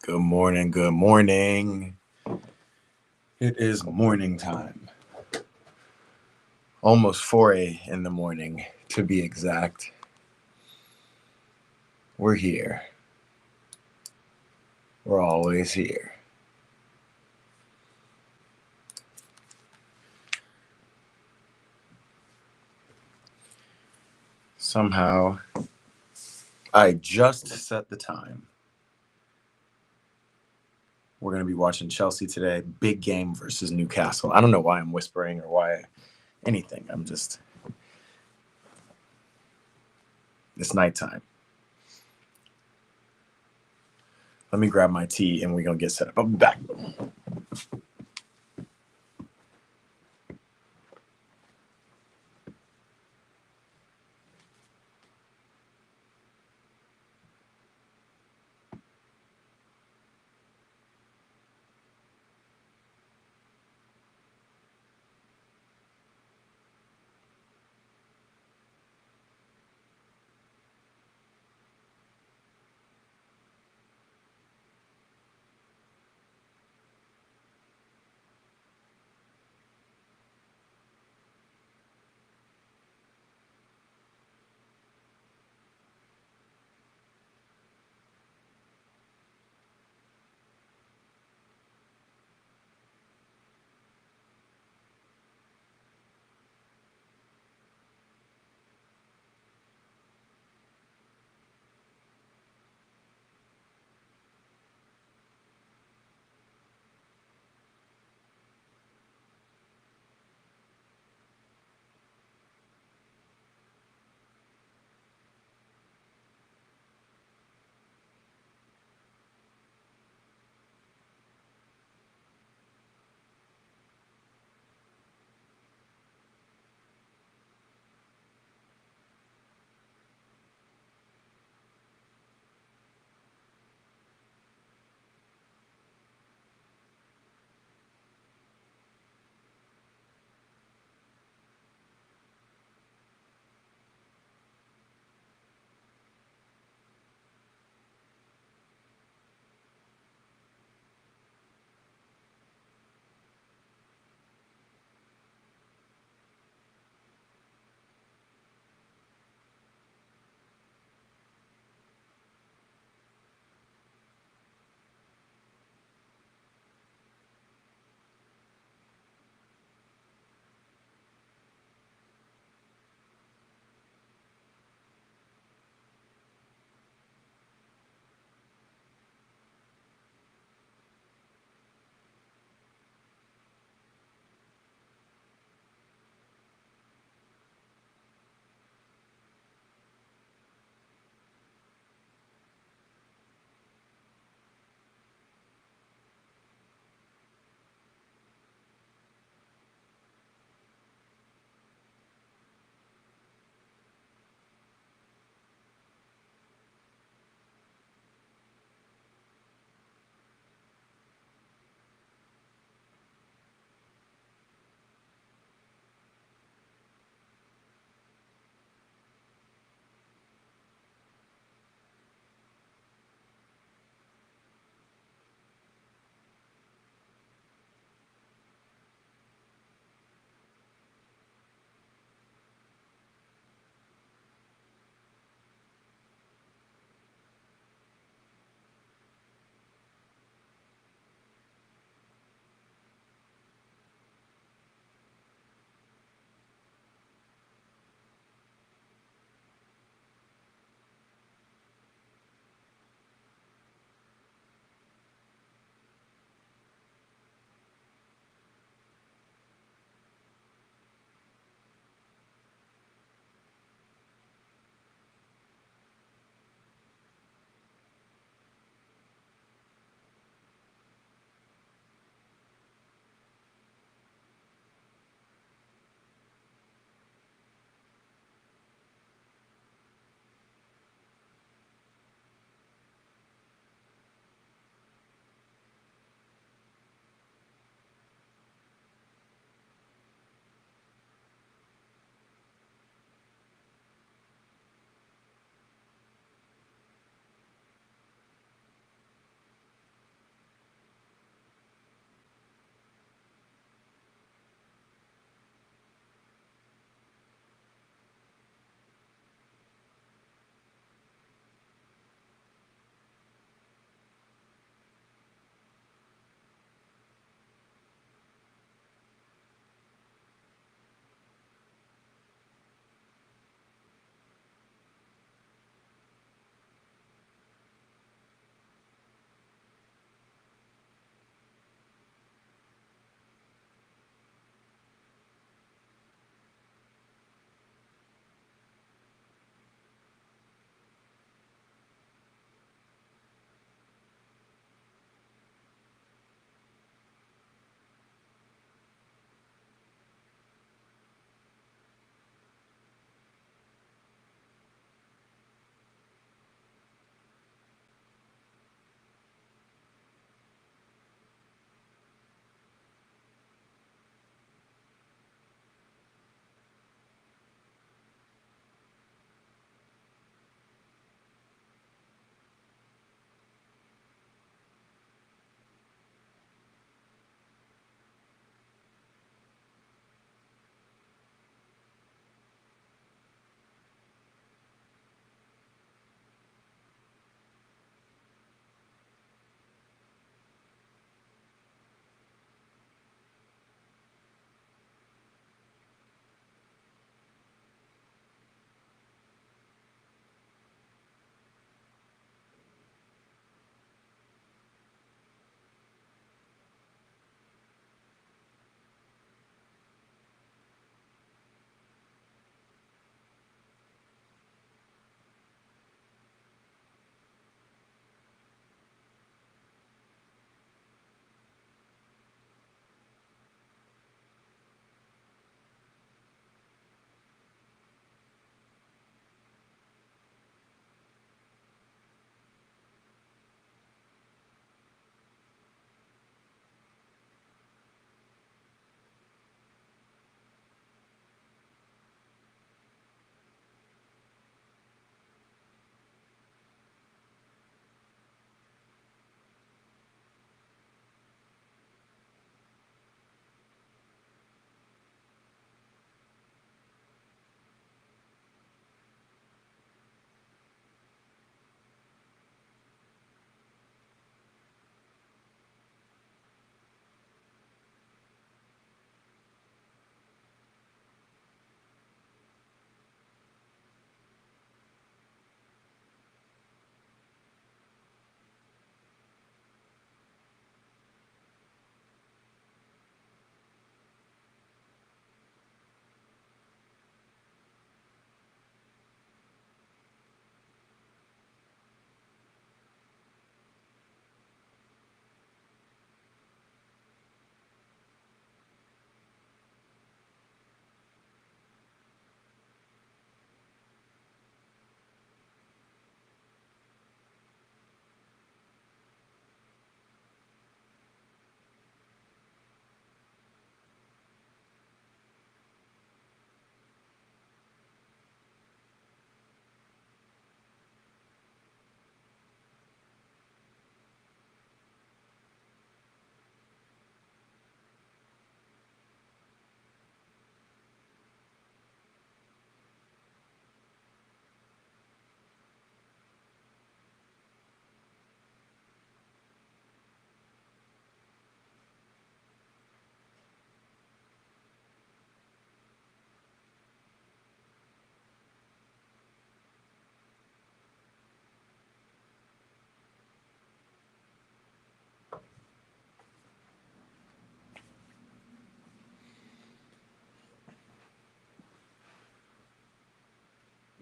Good morning. Good morning. It is morning time. Almost 4 in the morning, to be exact. We're here. We're always here. Somehow, I just set the time. We're going to be watching Chelsea today. Big game versus Newcastle. I don't know why I'm whispering or why anything. It's nighttime. Let me grab my tea and we're going to get set up. I'll be back.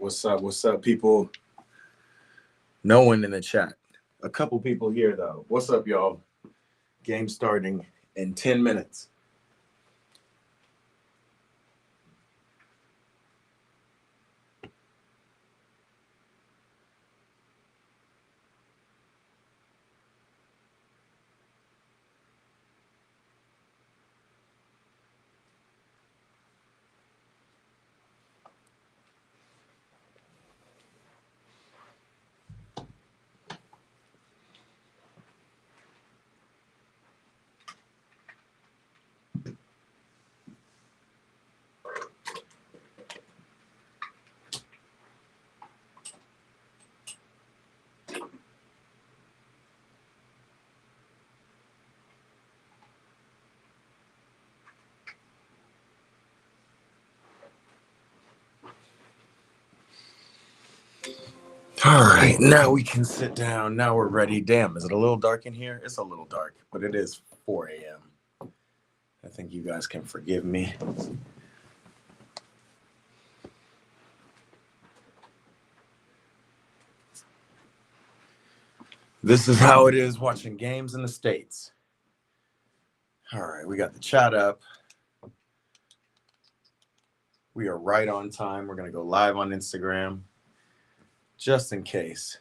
What's up? What's up, people? No one in the chat. A couple people here, though. What's up, y'all? Game starting in 10 minutes. All right, now we can sit down. Now we're ready. Damn, is it a little dark in here? It's a little dark, but it is 4 a.m. I think you guys can forgive me. This is how it is watching games in the States. All right, we got the chat up. We are right on time. We're going to go live on Instagram just in case.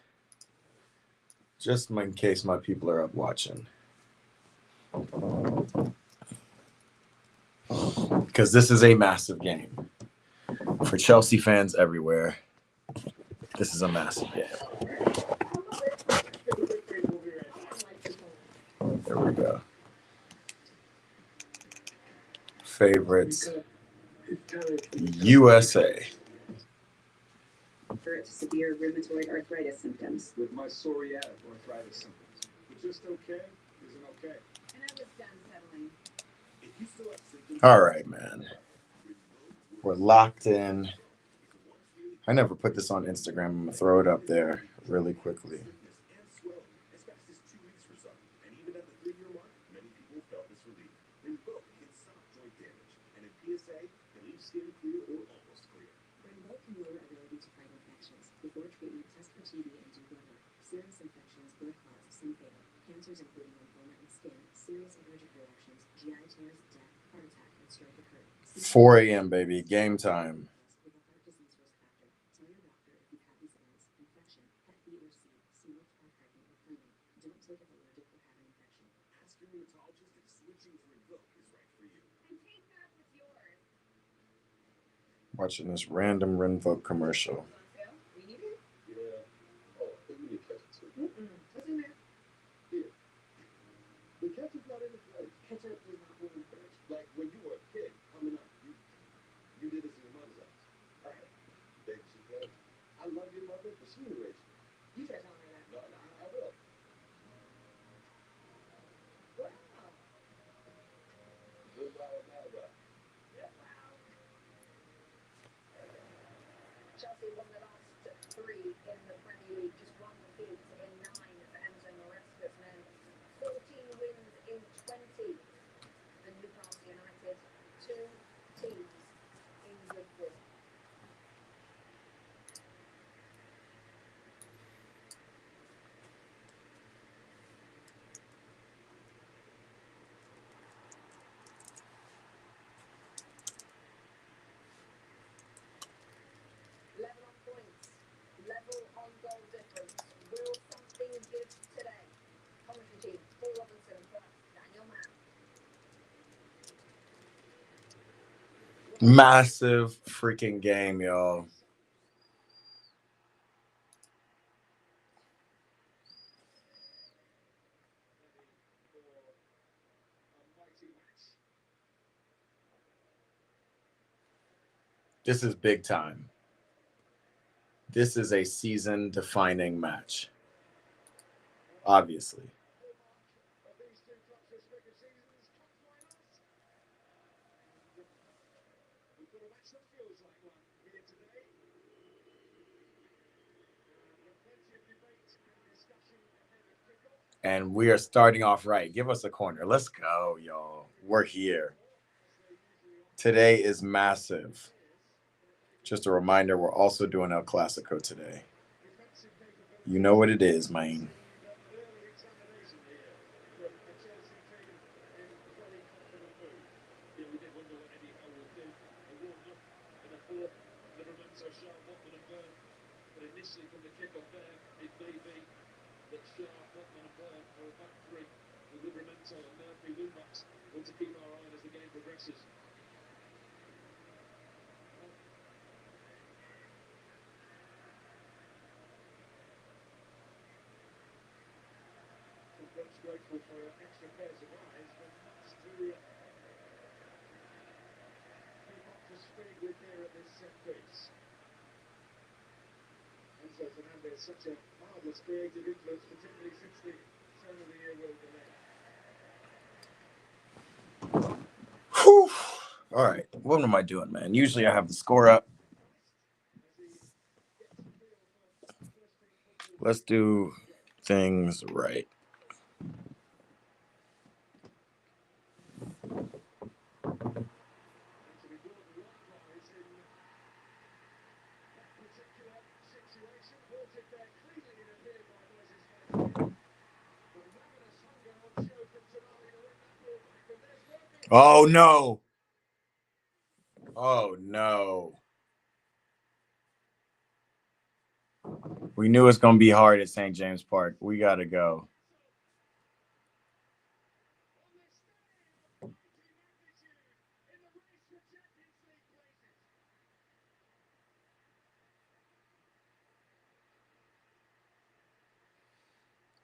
Just in case my people are up watching. Because this is a massive game. For Chelsea fans everywhere, this is a massive game. There we go. Favorites. USA. For severe rheumatoid arthritis symptoms. With my psoriatic arthritis symptoms. But just okay isn't okay. And I was done settling. All right, man. We're locked in. I never put this on Instagram. I'm going to throw it up there really quickly. Before treatment, test for TB and do blood work. Serious infections, blood clots, some fatal. Cancers including lymphoma and skin. Serious allergic reactions, GI tears, death, heart attack, and stroke occur. 4 a.m., baby. Game time. With a heart disease risk factor. Tell your doctor if you've had these illness, infection, Hep B or C, C-lift or pregnant or flaming. Don't take if allergic or have an infection. Ask your rheumatologist if switching to Rinvoq is right for you. And take that with yours. Watching this random Rinvoq commercial. What's in there? Here. The ketchup's not in the fridge. Ketchup does not hold in the fridge. Like when you were a kid coming up, you did this in your mother's house. Right. Baby, she said, I love your mother, but she didn't raise you. You try telling her that. No, I will. Wow. Good about that. Yeah, wow. Chelsea won the last 3 in the Premier League, just one defeat in 9 for Enzo Maresca's men. 14 wins in 20 for Newcastle United. 2 teams in good form. Level on points, level on goal difference. Will something give today? Commentary team, Paul Robinson plus Daniel Mann. Massive freaking game, y'all. This is big time. This is a season-defining match. Obviously. And we are starting off right. Give us a corner. Let's go, y'all. We're here. Today is massive. Just a reminder, we're also doing El Clasico today. You know what it is, man. Initially from the kick-off there, it may be that Sharp, Botman and Burn are a back three with Livramento and Murphy wingbacks. Want to keep our eye on as the game progresses. Coach grateful for extra pairs of eyes, but that's to keep up to speed with here at this set piece. Enzo Fernandez, such a marvellous creative influence, particularly since the turn of the year World Cup. Whew. All right, what am I doing, man? Usually I have the score up. Let's do things right. Oh, no. Oh, no. We knew it's going to be hard at St. James Park. We got to go.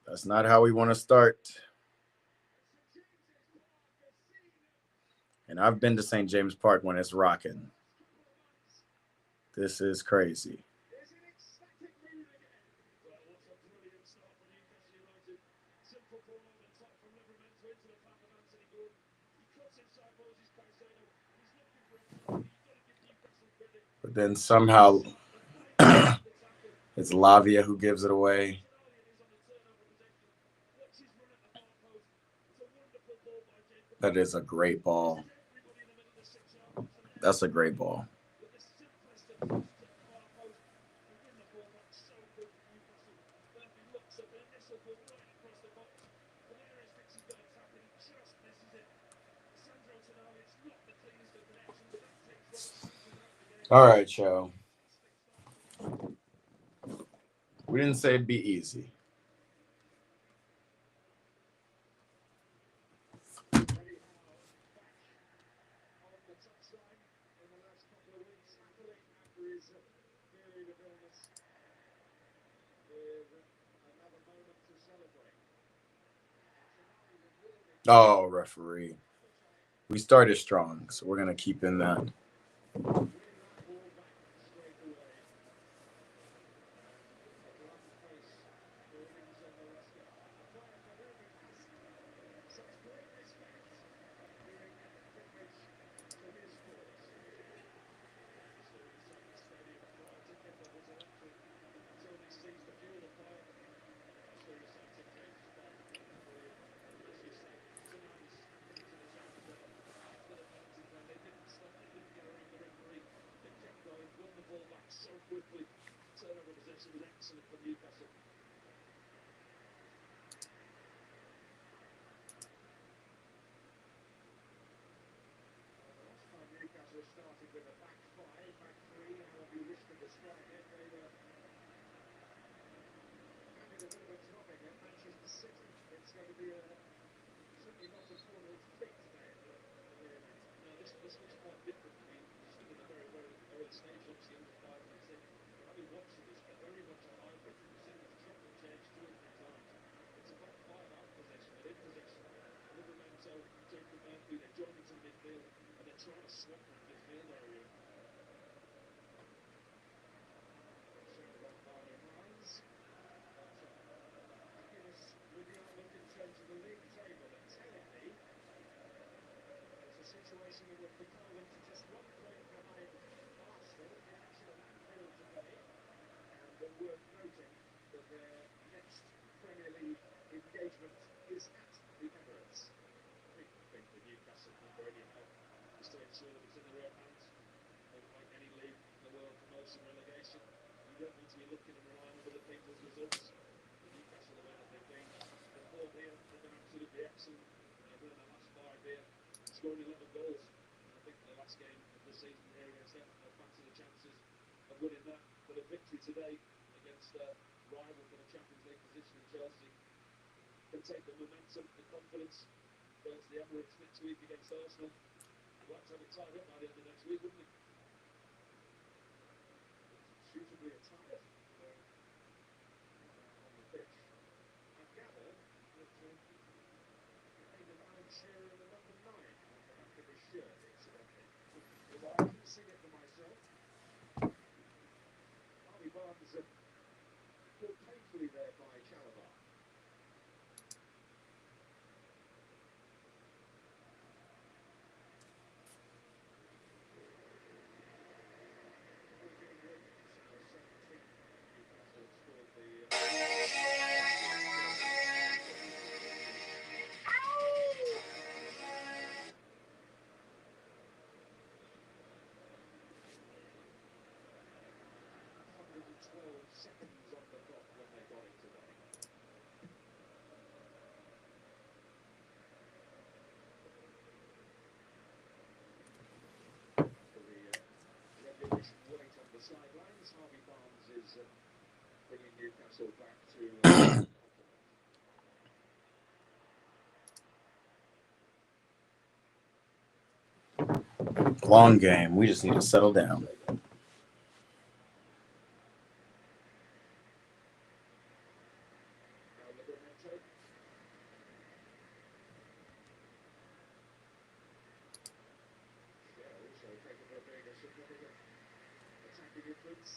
That's not how we want to start. And I've been to St. James Park when it's rocking. This is crazy. But then somehow it's Lavia who gives it away. That is a great ball. That's a great ball. All right, Joe. We didn't say it'd be easy. Oh, referee. We started strong, so we're going to keep in that. So quickly, turnover possession was excellent for Newcastle. Newcastle started with a back five, back three, however you wish to describe it. They were having a bit of a dropping at Manchester City. It's going to be certainly not a formal fit today. No, this looks quite different. I mean, still in a very, very early stage, obviously under 5 minutes in. I've been watching this, but very much a hybrid. You've seen it chop and change two or three times. It's a back five out of possession, but in possession. Livramento, Jacob Murphy, they're joining to midfield, and they're trying to swap that midfield area. With the outlook in terms of the league table, and telling me it's a situation in which the Cowans are just 1 point behind Arsenal in action at Anfield today, and worth noting that their next Premier League engagement is at the Emirates. I think the Newcastle can already help just to ensure that it's in the right hands. Like any league in the world, looking and relying on other people's results. Newcastle, the way that they've been, the form here, they've been absolutely excellent. Within the last 5 here, scoring 11 goals. And I think the last game of the season here against them, they'll fancy the chances of winning that. But a victory today against a rival for the Champions League position in Chelsea can take the momentum, the confidence, go to the Emirates next week against Arsenal. We'd like to have it tied up by the end of next week, wouldn't we? Suitably attired on the pitch. I gather that made an iron chair and a number 9 on the back of his shirt, incidentally. Well, I can see it for myself. Harvey Barnes caught painfully there by Chalabar. Seconds on the clock when they got it today. For the regulation wait on the sidelines, Harvey Barnes is bringing Newcastle back to Long game. We just need to settle down.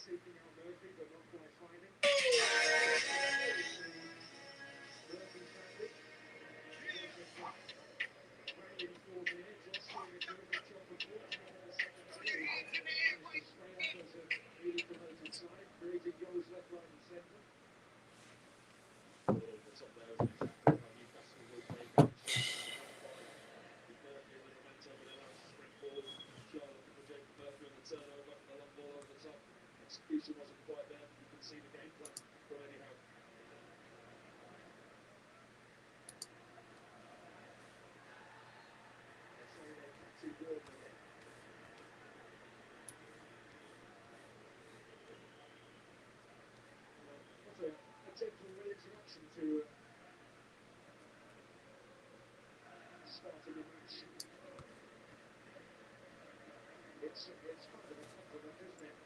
seeking out Murphy, but not quite finding. Murphy found it. Very informed here, just seeing a terrific job of work in the second half. Managed to stay up as a newly promoted side, creating goals left, right and centre. All over the top there was exactly how Newcastle will play games. With Murphy with momentum, but allows to sprint forward. Shaw looking for Jacob Murphy on the turnover, the long ball over the top. Execution wasn't quite there. You can see the game plan from anyhow. Too good again. What a gentle reintroduction to starting a match. It's kind of a compliment, isn't it?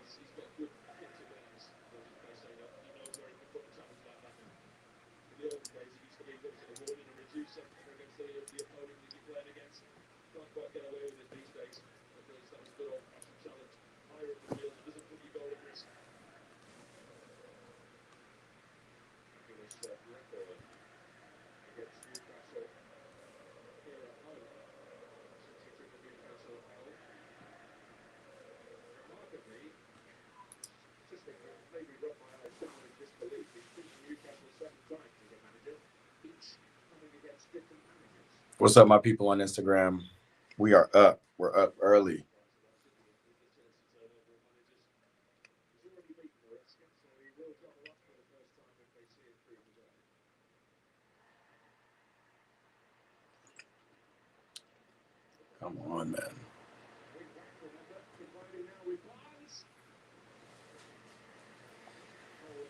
He's got good pitch awareness, they say that. He knows where he can put the challenge like that. In the olden days, it used to be looks at a warning and reduce it against the opponent that you're playing against. Can't quite get away with it these days because that was a good old-fashioned challenge. Higher up the field, it doesn't put your goal at risk. Fabulous record against Newcastle here at home. Since he took the Newcastle at home. Remarkably, just maybe rub my eyes down in disbelief. He's beaten Newcastle 7 times as a manager, each coming against different managers. What's up, my people on Instagram? We are up. We're up early. Come on, man.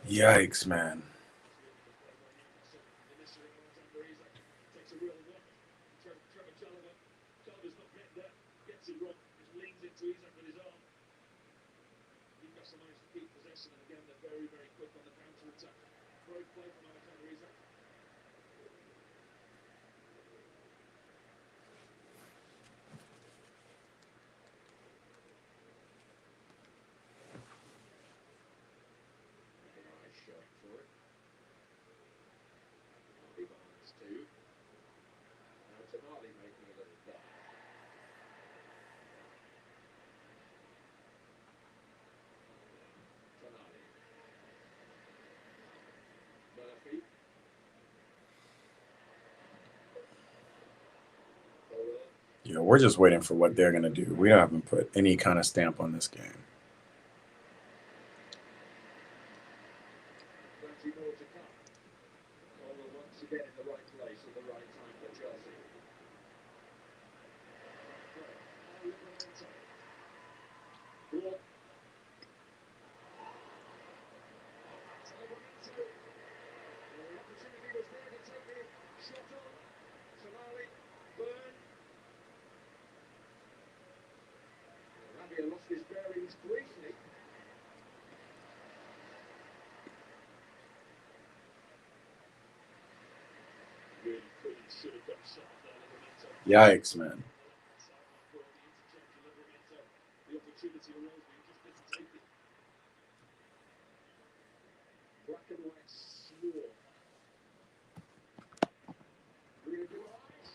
Yikes, man. Gets it wrong, just leans into Isaac with his arm. Newcastle managed to keep possession, and again they're very, very quick on the counter attack. Great play from Alexander Isaac. Nice shot for it. Harvey Barnes too. Now Tonali making a little dive. Murphy. Yeah, we're just waiting for what they're gonna do. We haven't put any kind of stamp on this game. least briefly. Really couldn't should have got shot there, Livramento. Yikes, man. Sideline for the interchange to Livramento. The opportunity arose, but he just didn't take it. Black and white swore. Really good eyes.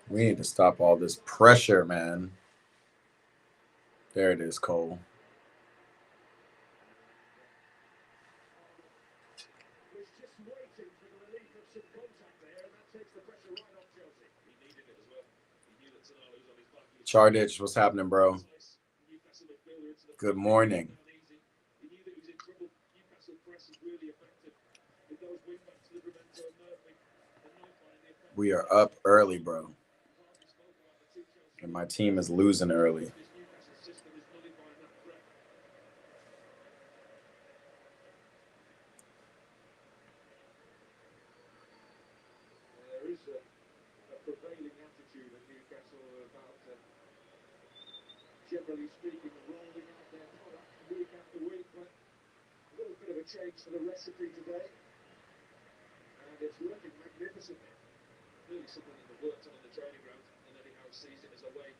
We need to stop all this pressure, man. There it is, Cole. Was just waiting for the relief of some contact there, and that takes the pressure right off Chelsea. He needed it as well. He knew that Tonali was on his back. Chardich, what's happening, bro? Newcastle midfielder into the Good morning. easy. He knew that he was in trouble. Newcastle press is really effective with those wing backs, Livramento and Murphy. And no finding the We are up early, bro. And my team is losing early. This Newcastle system is nullifying that threat. There is a prevailing attitude at Newcastle about, generally speaking, rolling out their product week after week, but a little bit of a change to the recipe today, and it's working magnificently. Clearly something that they've worked on in the training ground, and Eddie Howe sees it as a way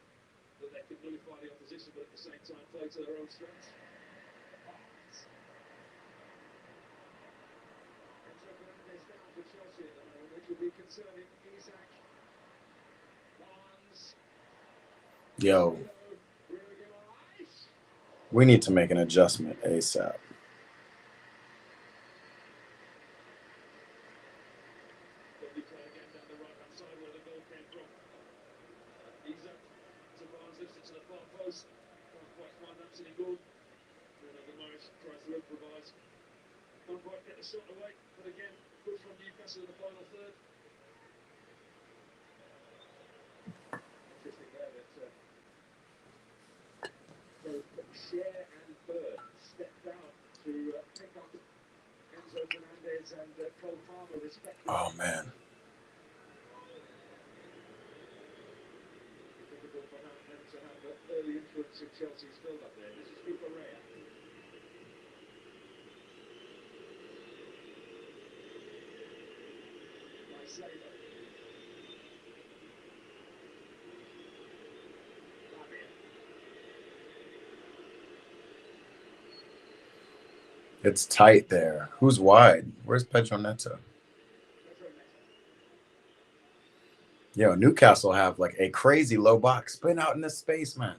that they can nullify the opposition, but at the same time play to their own strengths. Enzo Fernandez down for Chelsea at the moment, which will be concerning. Isaac, Barnes, Yo, we need to make an adjustment ASAP. Lovely play again down the right-hand side where the goal came from. Isaac to Barnes, lifts it to the far post. Can't quite find Anthony Good. Bruno Guimaraes tries to improvise. Can't quite get the shot away, but again, good from Newcastle in the final third. Interesting there that both Share and Bird stepped down to pick up Enzo Fernandez and Cole Palmer respectively. Oh, man. Difficult for them to have the early influence of Chelsea's build-up there. This is Luca Rea. Caicedo. Lavia. It's tight there. Who's wide? Where's Pedro Neto? Pedro Neto. Yo, Newcastle have like a crazy low box. Spin out in this space, man.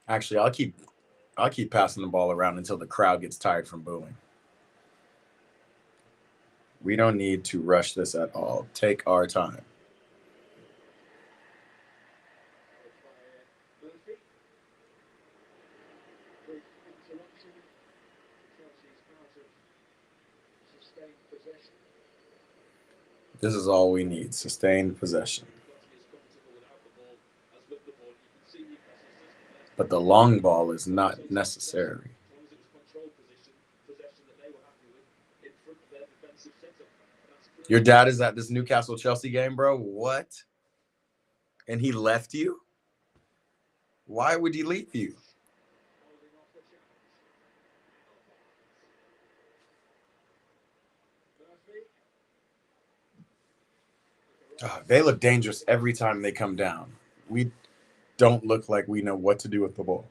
Actually, I'll keep passing the ball around until the crowd gets tired from booing. We don't need to rush this at all. Take our time. Murphy. Brief interruption. Chelsea's out of sustained possession. This is all we need. Sustained possession. But the long ball is not necessary. Your dad is at this Newcastle Chelsea game, bro? What? And he left you? Why would he leave you? They look dangerous every time they come down. We don't look like we know what to do with the ball.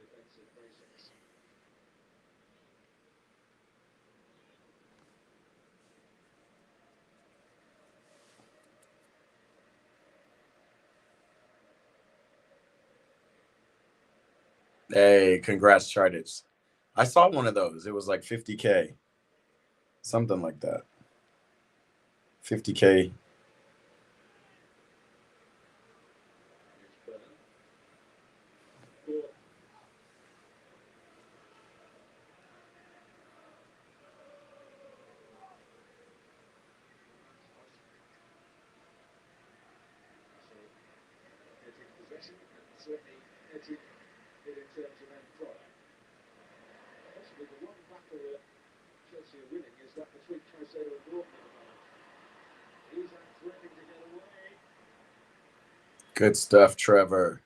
Hey, congrats, Chardich. I saw one of those. It was like 50K. Something like that. 50K. Certainly edging it in terms of end product. Possibly the one battle that Chelsea are winning is that between Caicedo and Dortmund at the moment. Isaac Good stuff, Trevor.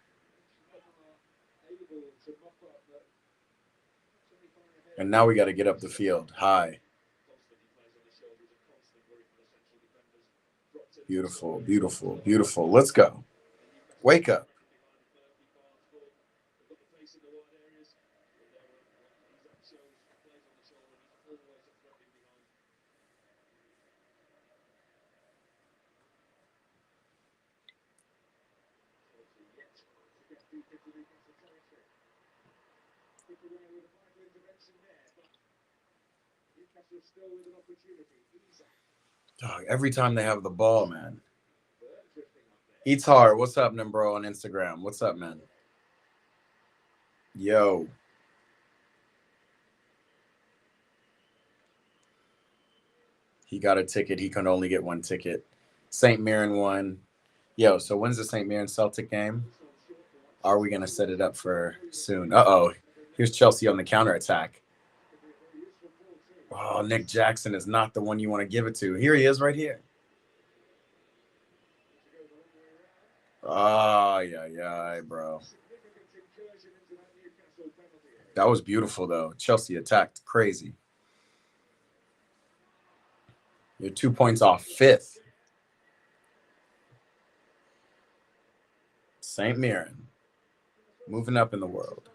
And now we got to get up the field high. Beautiful, beautiful, beautiful. Let's go. Wake up. Dog, every time they have the ball, man. Eats hard. What's up, bro, on Instagram? What's up, man? Yo. He got a ticket. He can only get one ticket. St. Mirren won. Yo, so when's the St. Mirren Celtic game? Are we going to set it up for soon? Uh-oh. Here's Chelsea on the counterattack. Oh, Nick Jackson is not the one you want to give it to. Here he is right here. Oh, yeah, bro. That was beautiful, though. Chelsea attacked crazy. You're 2 points off fifth. St. Mirren. Moving up in the world.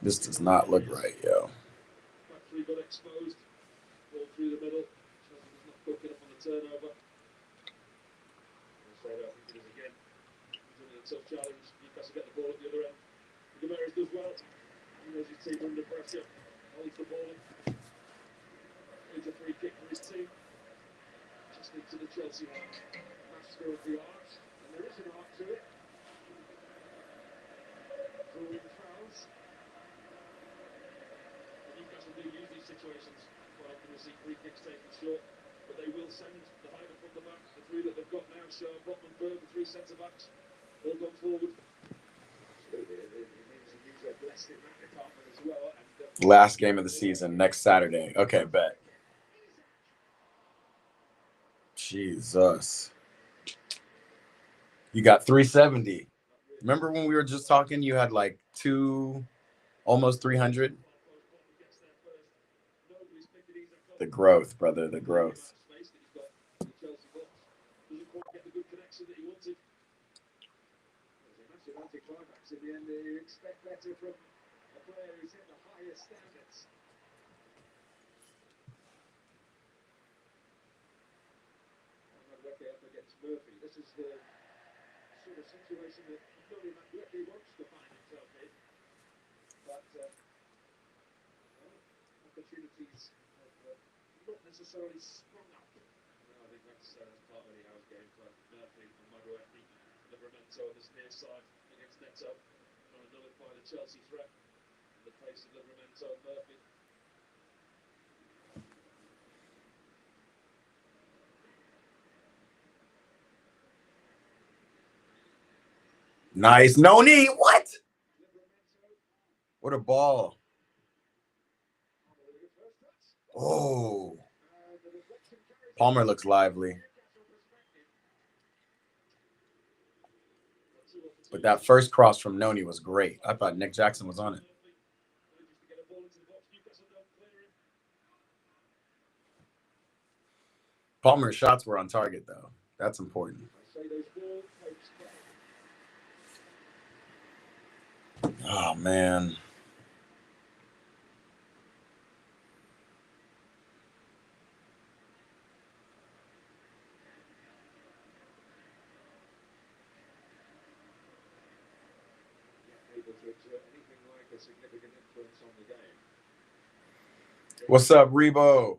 This does not look right, yo. Got exposed. Ball through the middle. Chelsea's not quick enough on the turnover. I think it is again. He's in a tough challenge. Newcastle get the ball at the other end. Gomes does well. He knows his team under pressure. Holds the ball. It's a free kick for his team. Just into the Chelsea master of the art. And there is an art to it. Drawing fouls. Newcastle do use these situations quite often. We see free kicks taken short, but they will send the Hyder from the back. The three that they've got now, Shaw, Botman, Berg, the three centre backs, all gone forward. Last game of the season, next Saturday. Okay, bet. Jesus. You got 370. Remember when we were just talking, you had like almost 300? The growth, brother, the growth. In the end, you expect better from a player who's hit the highest standards. Up against Murphy. This is the sort of situation that Tony McWhitley wants to find himself in. But opportunities have not necessarily sprung up. No, I think that's part of the house game for Murphy and McWhitley. Livramento on this near side against Neto, trying to nullify the Chelsea threat. The pace of Livramento and Murphy. Nice. No knee. What? What a ball. Oh. Palmer looks lively. But that first cross from Noni was great. I thought Nick Jackson was on it. Palmer's shots were on target, though. That's important. Oh, man. What's up, Rebo?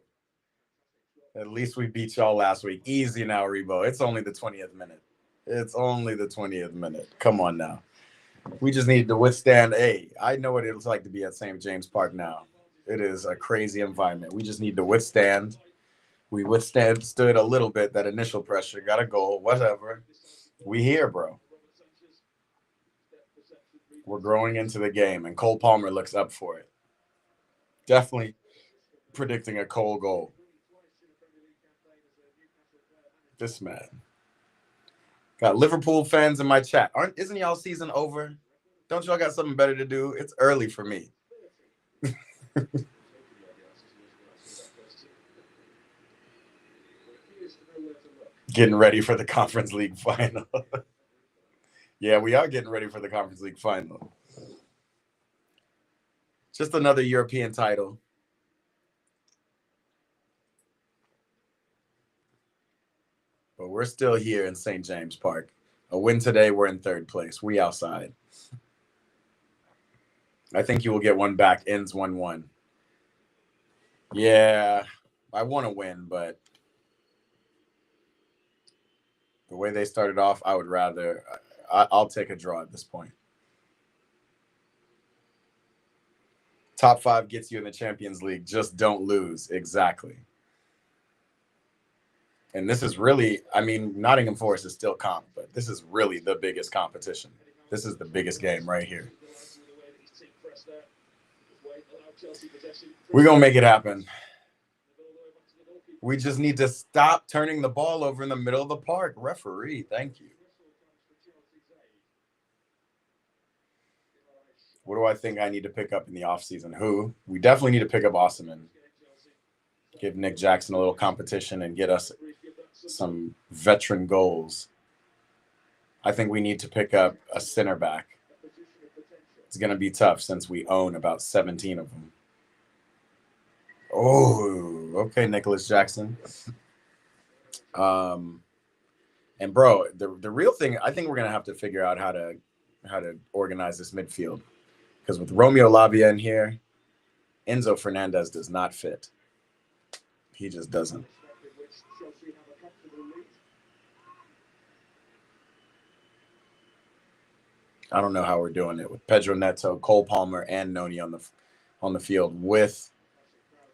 At least we beat y'all last week. Easy now, Rebo. It's only the 20th minute. It's only the 20th minute. Come on now. We just need to withstand. Hey, I know what it's like to be at St. James Park now. It is a crazy environment. We just need to withstand. We withstood a little bit, that initial pressure, got a goal, whatever. We here, bro. We're growing into the game, and Cole Palmer looks up for it. Definitely predicting a Cole goal. This man. Got Liverpool fans in my chat. Isn't y'all season over? Don't y'all got something better to do? It's early for me. Getting ready for the Conference League final. Yeah, we are getting ready for the Conference League final. Just another European title. But we're still here in St. James Park. A win today, we're in third place. We outside. I think you will get one back. Ends 1-1. Yeah, I want to win, but the way they started off, I would rather. I'll take a draw at this point. Top 5 gets you in the Champions League. Just don't lose. Exactly. And this is really, I mean, Nottingham Forest is still comp, but this is really the biggest competition. This is the biggest game right here. We're going to make it happen. We just need to stop turning the ball over in the middle of the park. Referee, thank you. What do I think I need to pick up in the offseason? Who? We definitely need to pick up Osimhen. Give Nick Jackson a little competition and get us some veteran goals. I think we need to pick up a center back. It's going to be tough since we own about 17 of them. Oh, okay, Nicholas Jackson. And bro, the real thing, I think we're going to have to figure out how to organize this midfield. Because with Romeo Lavia in here, Enzo Fernandez does not fit. He just doesn't. I don't know how we're doing it with Pedro Neto, Cole Palmer, and Noni on the field with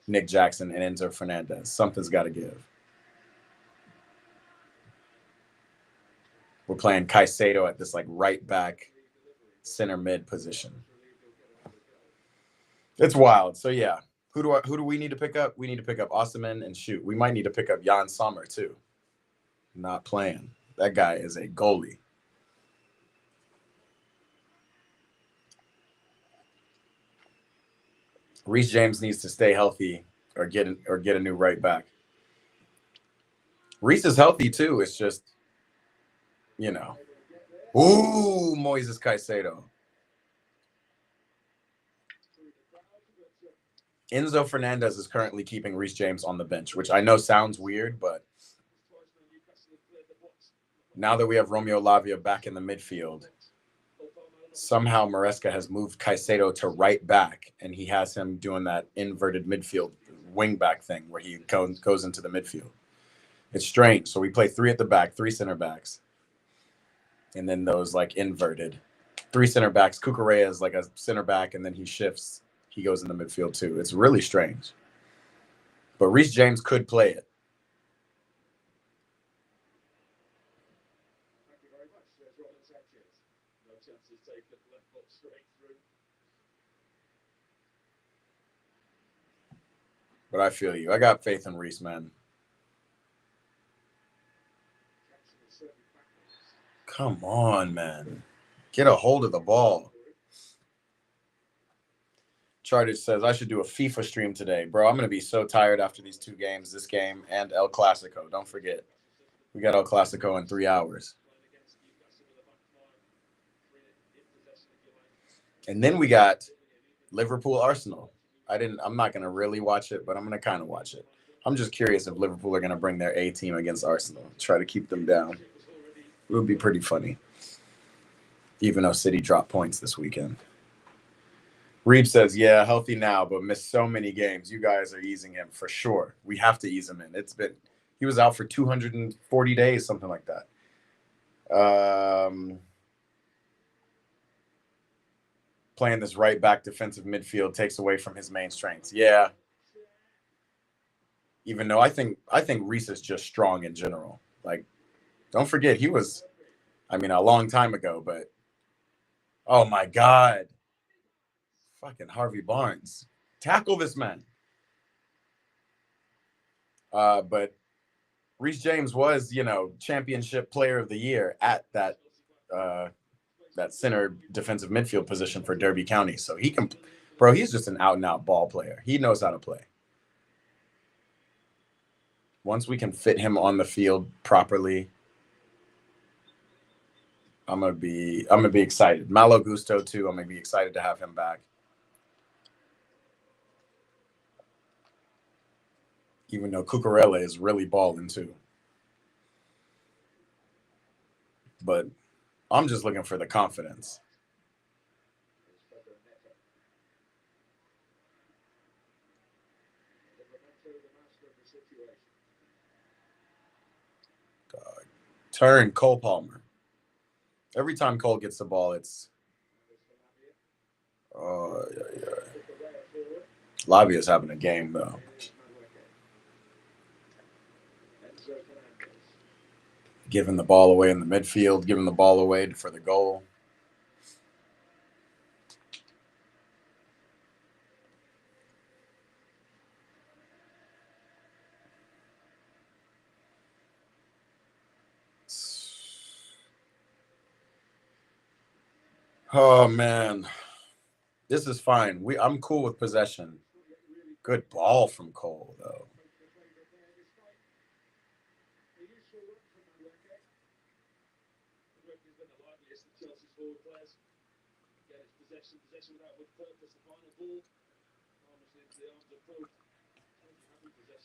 Nick Jackson and Enzo Fernandez. Something's got to give. We're playing Caicedo at this like right back center mid position. It's wild. So yeah, who do we need to pick up? We need to pick up Osimhen and shoot. We might need to pick up Jan Sommer too. Not playing. That guy is a goalie. Reece James needs to stay healthy or get a new right back. Reece is healthy too. It's just, you know. Ooh, Moises Caicedo. Enzo Fernandez is currently keeping Reece James on the bench, which I know sounds weird, but now that we have Romeo Lavia back in the midfield, somehow Maresca has moved Caicedo to right back, and he has him doing that inverted midfield wing back thing where he goes into the midfield. It's strange. So we play 3 at the back, 3 center backs, and then those like inverted 3 center backs. Cucurella is like a center back, and then he shifts. He goes in the midfield too. It's really strange. But Reece James could play it. But I feel you. I got faith in Reece, man. Come on, man. Get a hold of the ball. Charter says, I should do a FIFA stream today. Bro, I'm going to be so tired after these 2 games, this game and El Clasico. Don't forget. We got El Clasico in 3 hours. And then we got Liverpool-Arsenal. I'm not going to really watch it, but I'm going to kind of watch it. I'm just curious if Liverpool are going to bring their A team against Arsenal, try to keep them down. It would be pretty funny, even though City dropped points this weekend. Reeb says, yeah, healthy now, but missed so many games. You guys are easing him for sure. We have to ease him in. He was out for 240 days, something like that. Playing this right back defensive midfield takes away from his main strengths. Yeah. Even though I think Reece is just strong in general. Like, don't forget, he was, a long time ago, but Oh my God. Fucking Harvey Barnes. Tackle this man. But Reece James was, championship player of the year at that center defensive midfield position for Derby County. So he can, bro, he's just an out and out ball player. He knows how to play. Once we can fit him on the field properly, I'm gonna be excited. Malo Gusto too. I'm gonna be excited to have him back. Even though Cucurella is really balling too. But I'm just looking for the confidence. Turn Cole Palmer. Every time Cole gets the ball, it's Lavia's having a game though. Giving the ball away in the midfield, giving the ball away for the goal. Oh man, this is fine. I'm cool with possession. Good ball from Cole though.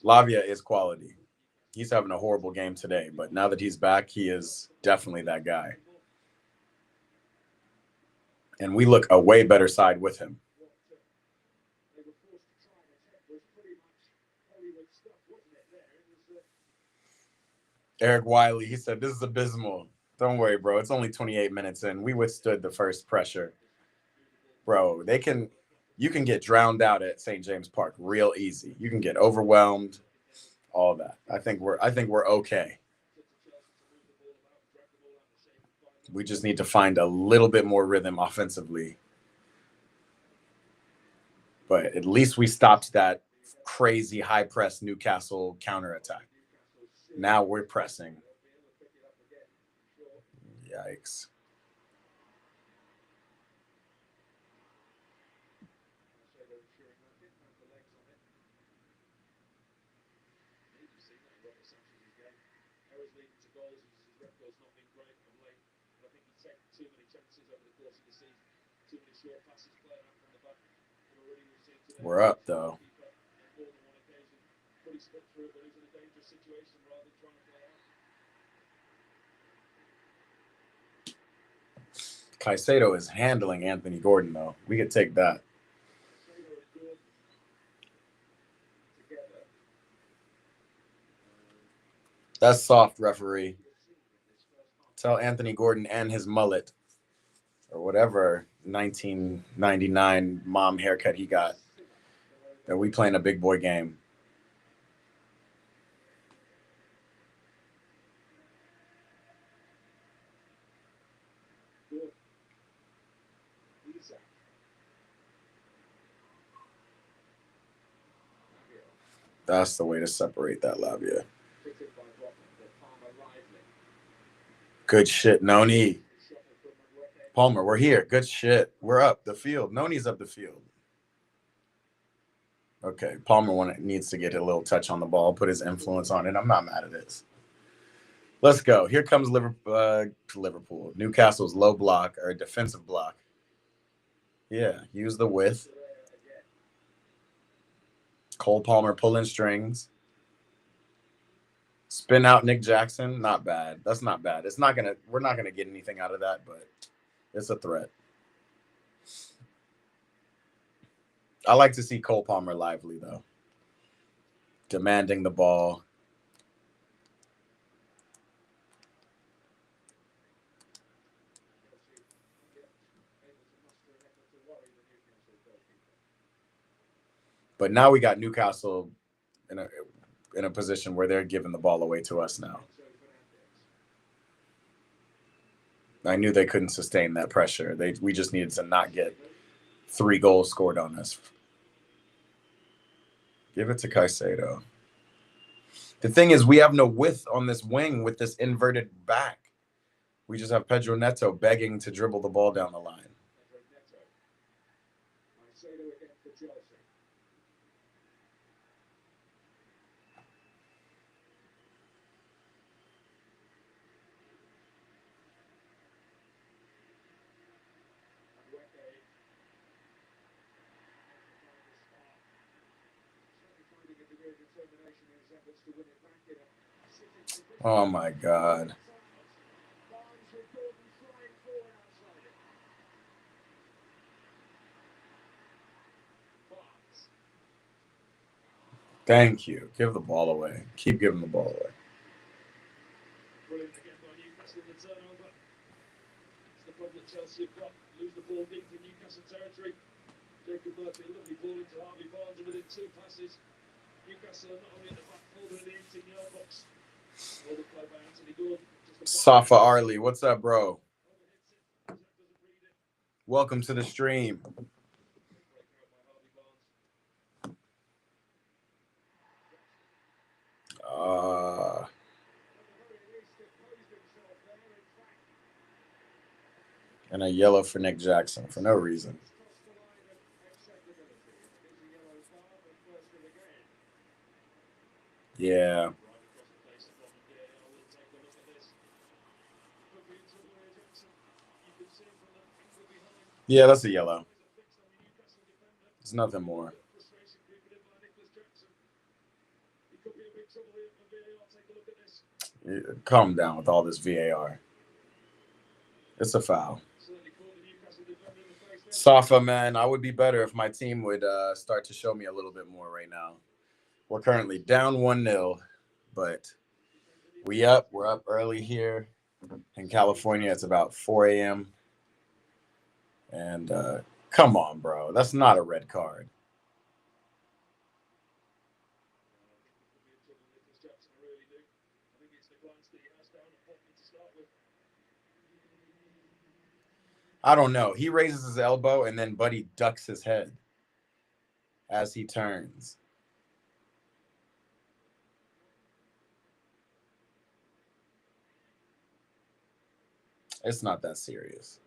Lavia is quality. He's having a horrible game today, but now that he's back, he is definitely that guy. And we look a way better side with him. Eric Wiley, he said, this is abysmal. Don't worry, bro. It's only 28 minutes in. We withstood the first pressure. Bro, you can get drowned out at St. James Park real easy. You can get overwhelmed, all that. I think we're okay. We just need to find a little bit more rhythm offensively. But at least we stopped that crazy high press Newcastle counterattack. Now we're pressing. Yikes. We're up though. Caicedo is handling Anthony Gordon though. We could take that. That's soft, referee. Tell Anthony Gordon and his mullet, or whatever 1999 mom haircut he got, that we playing a big boy game. That's the way to separate that Lavia. Good shit, Noni. Palmer, we're here. Good shit. We're up the field. Noni's up the field. Okay, Palmer needs to get a little touch on the ball, put his influence on it. I'm not mad at this. Let's go. Here comes Liverpool. Newcastle's low block or defensive block. Yeah, use the width. Cole Palmer pulling strings. Spin out Nick Jackson. Not bad. That's not bad. We're not gonna get anything out of that, but it's a threat. I like to see Cole Palmer lively though. Demanding the ball. But now we got Newcastle in a position where they're giving the ball away to us now. I knew they couldn't sustain that pressure. We just needed to not get 3 goals scored on us. Give it to Caicedo. The thing is, we have no width on this wing with this inverted back. We just have Pedro Neto begging to dribble the ball down the line. Oh my God. Thank you. Give the ball away. Keep giving the ball away. Brilliant again by Newcastle in the turnover. It's the problem that Chelsea have got. Lose the ball deep in Newcastle territory. Jacob Murphy, a lovely ball into Harvey Barnes, and within 2 passes, Newcastle are not only at the back four, but in the 18-yard box. Well, the play by Anthony Gordon. Safa Arley, what's up, bro? Welcome to the stream. And a yellow for Nick Jackson for no reason. Yeah. Yeah, that's a yellow. There's nothing more. Calm down with all this VAR. It's a foul. Safa, man, I would be better if my team would start to show me a little bit more right now. We're currently down 1-0, but we're up early here in California. It's about 4 a.m. And come on, bro. That's not a red card. I don't know. He raises his elbow and then Buddy ducks his head as he turns. It's not that serious.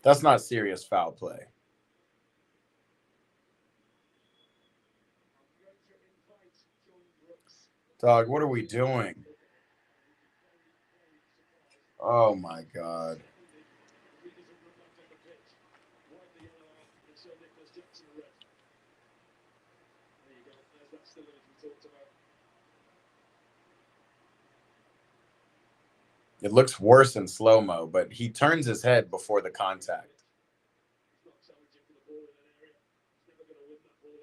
That's not serious foul play. Dog, what are we doing? Oh my God. It looks worse in slow-mo, but he turns his head before the contact.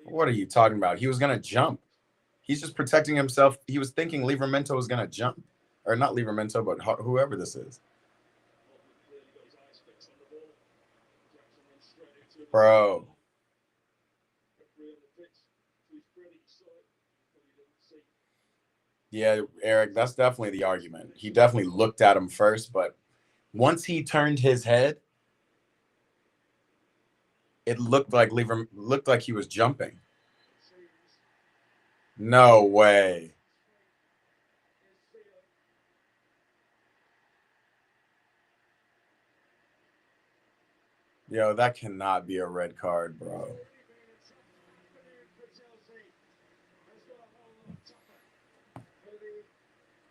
What are you talking about? He was going to jump. He's just protecting himself. He was thinking Livramento was going to jump. Or not Livramento, but whoever this is. Bro. Yeah, Eric, that's definitely the argument. He definitely looked at him first, but once he turned his head, it looked like he was jumping. No way. Yo, that cannot be a red card, bro.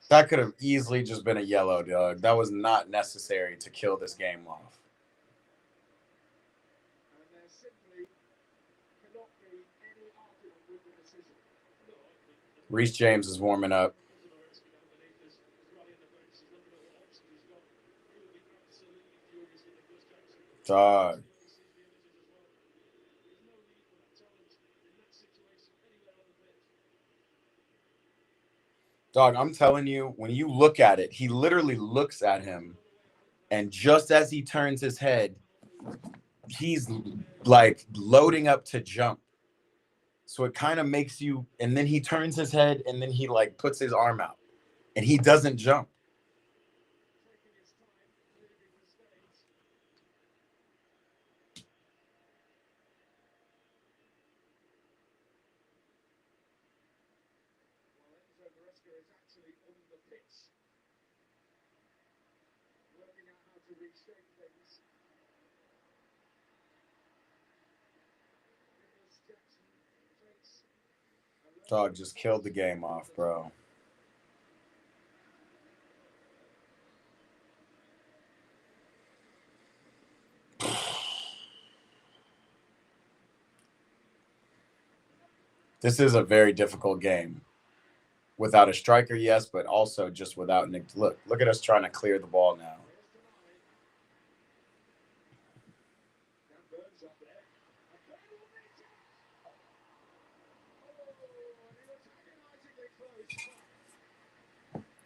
That could have easily just been a yellow, dog. That was not necessary to kill this game off. Reece James is warming up. Dog. Dog, I'm telling you, when you look at it, he literally looks at him, and just as he turns his head, he's like loading up to jump. So it kind of makes you, and then he turns his head and then he like puts his arm out and he doesn't jump. Dog just killed the game off, bro. This is a very difficult game. Without a striker, yes, but also just without Nick. Look at us trying to clear the ball now.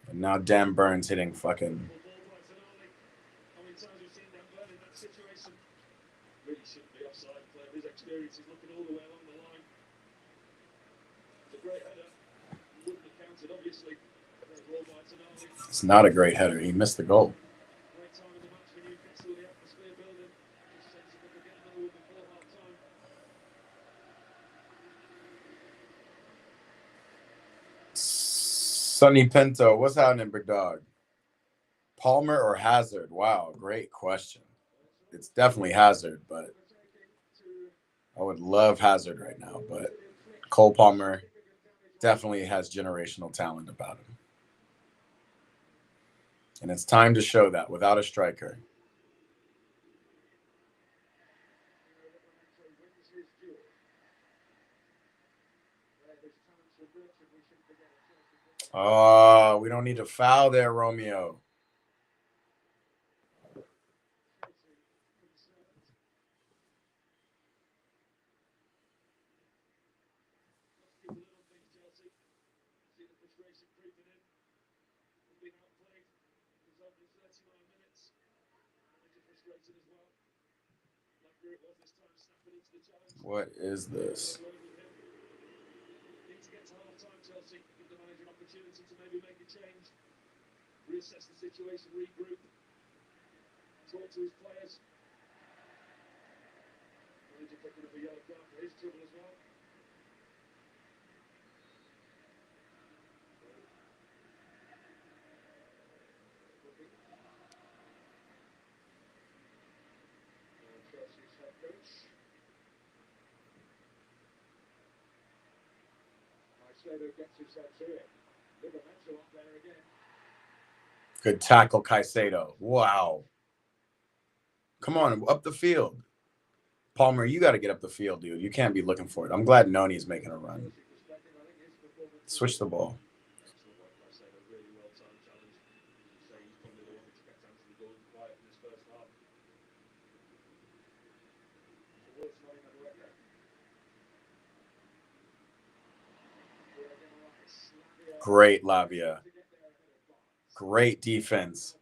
And now Dan Burns hitting fucking. Really shouldn't be offside. Player of his experience is looking all the way along the line. It's a great header. He wouldn't have counted, obviously. It's not a great header. He missed the goal. Great time in the match for Newcastle. The atmosphere building. Just sensible to get another one before half time. Sonny Pinto, what's happening, big dog? Palmer or Hazard? Wow, great question. It's definitely Hazard, but I would love Hazard right now. But Cole Palmer definitely has generational talent about him. And it's time to show that without a striker. Oh, we don't need to foul there, Romeo. What is this? Need to get to half time, Chelsea. Give the manager an opportunity to maybe make a change, reassess the situation, regroup, talk to his players. Manager picking up a yellow card for his trouble as well. Chelsea's head coach. Caicedo gets himself to it. Livramento up there again. Good tackle, Caicedo. Wow. Come on, up the field. Palmer, you got to get up the field, dude. You can't be looking for it. I'm glad Noni's making a run. Switch the ball. Great, Lavia. Great defense.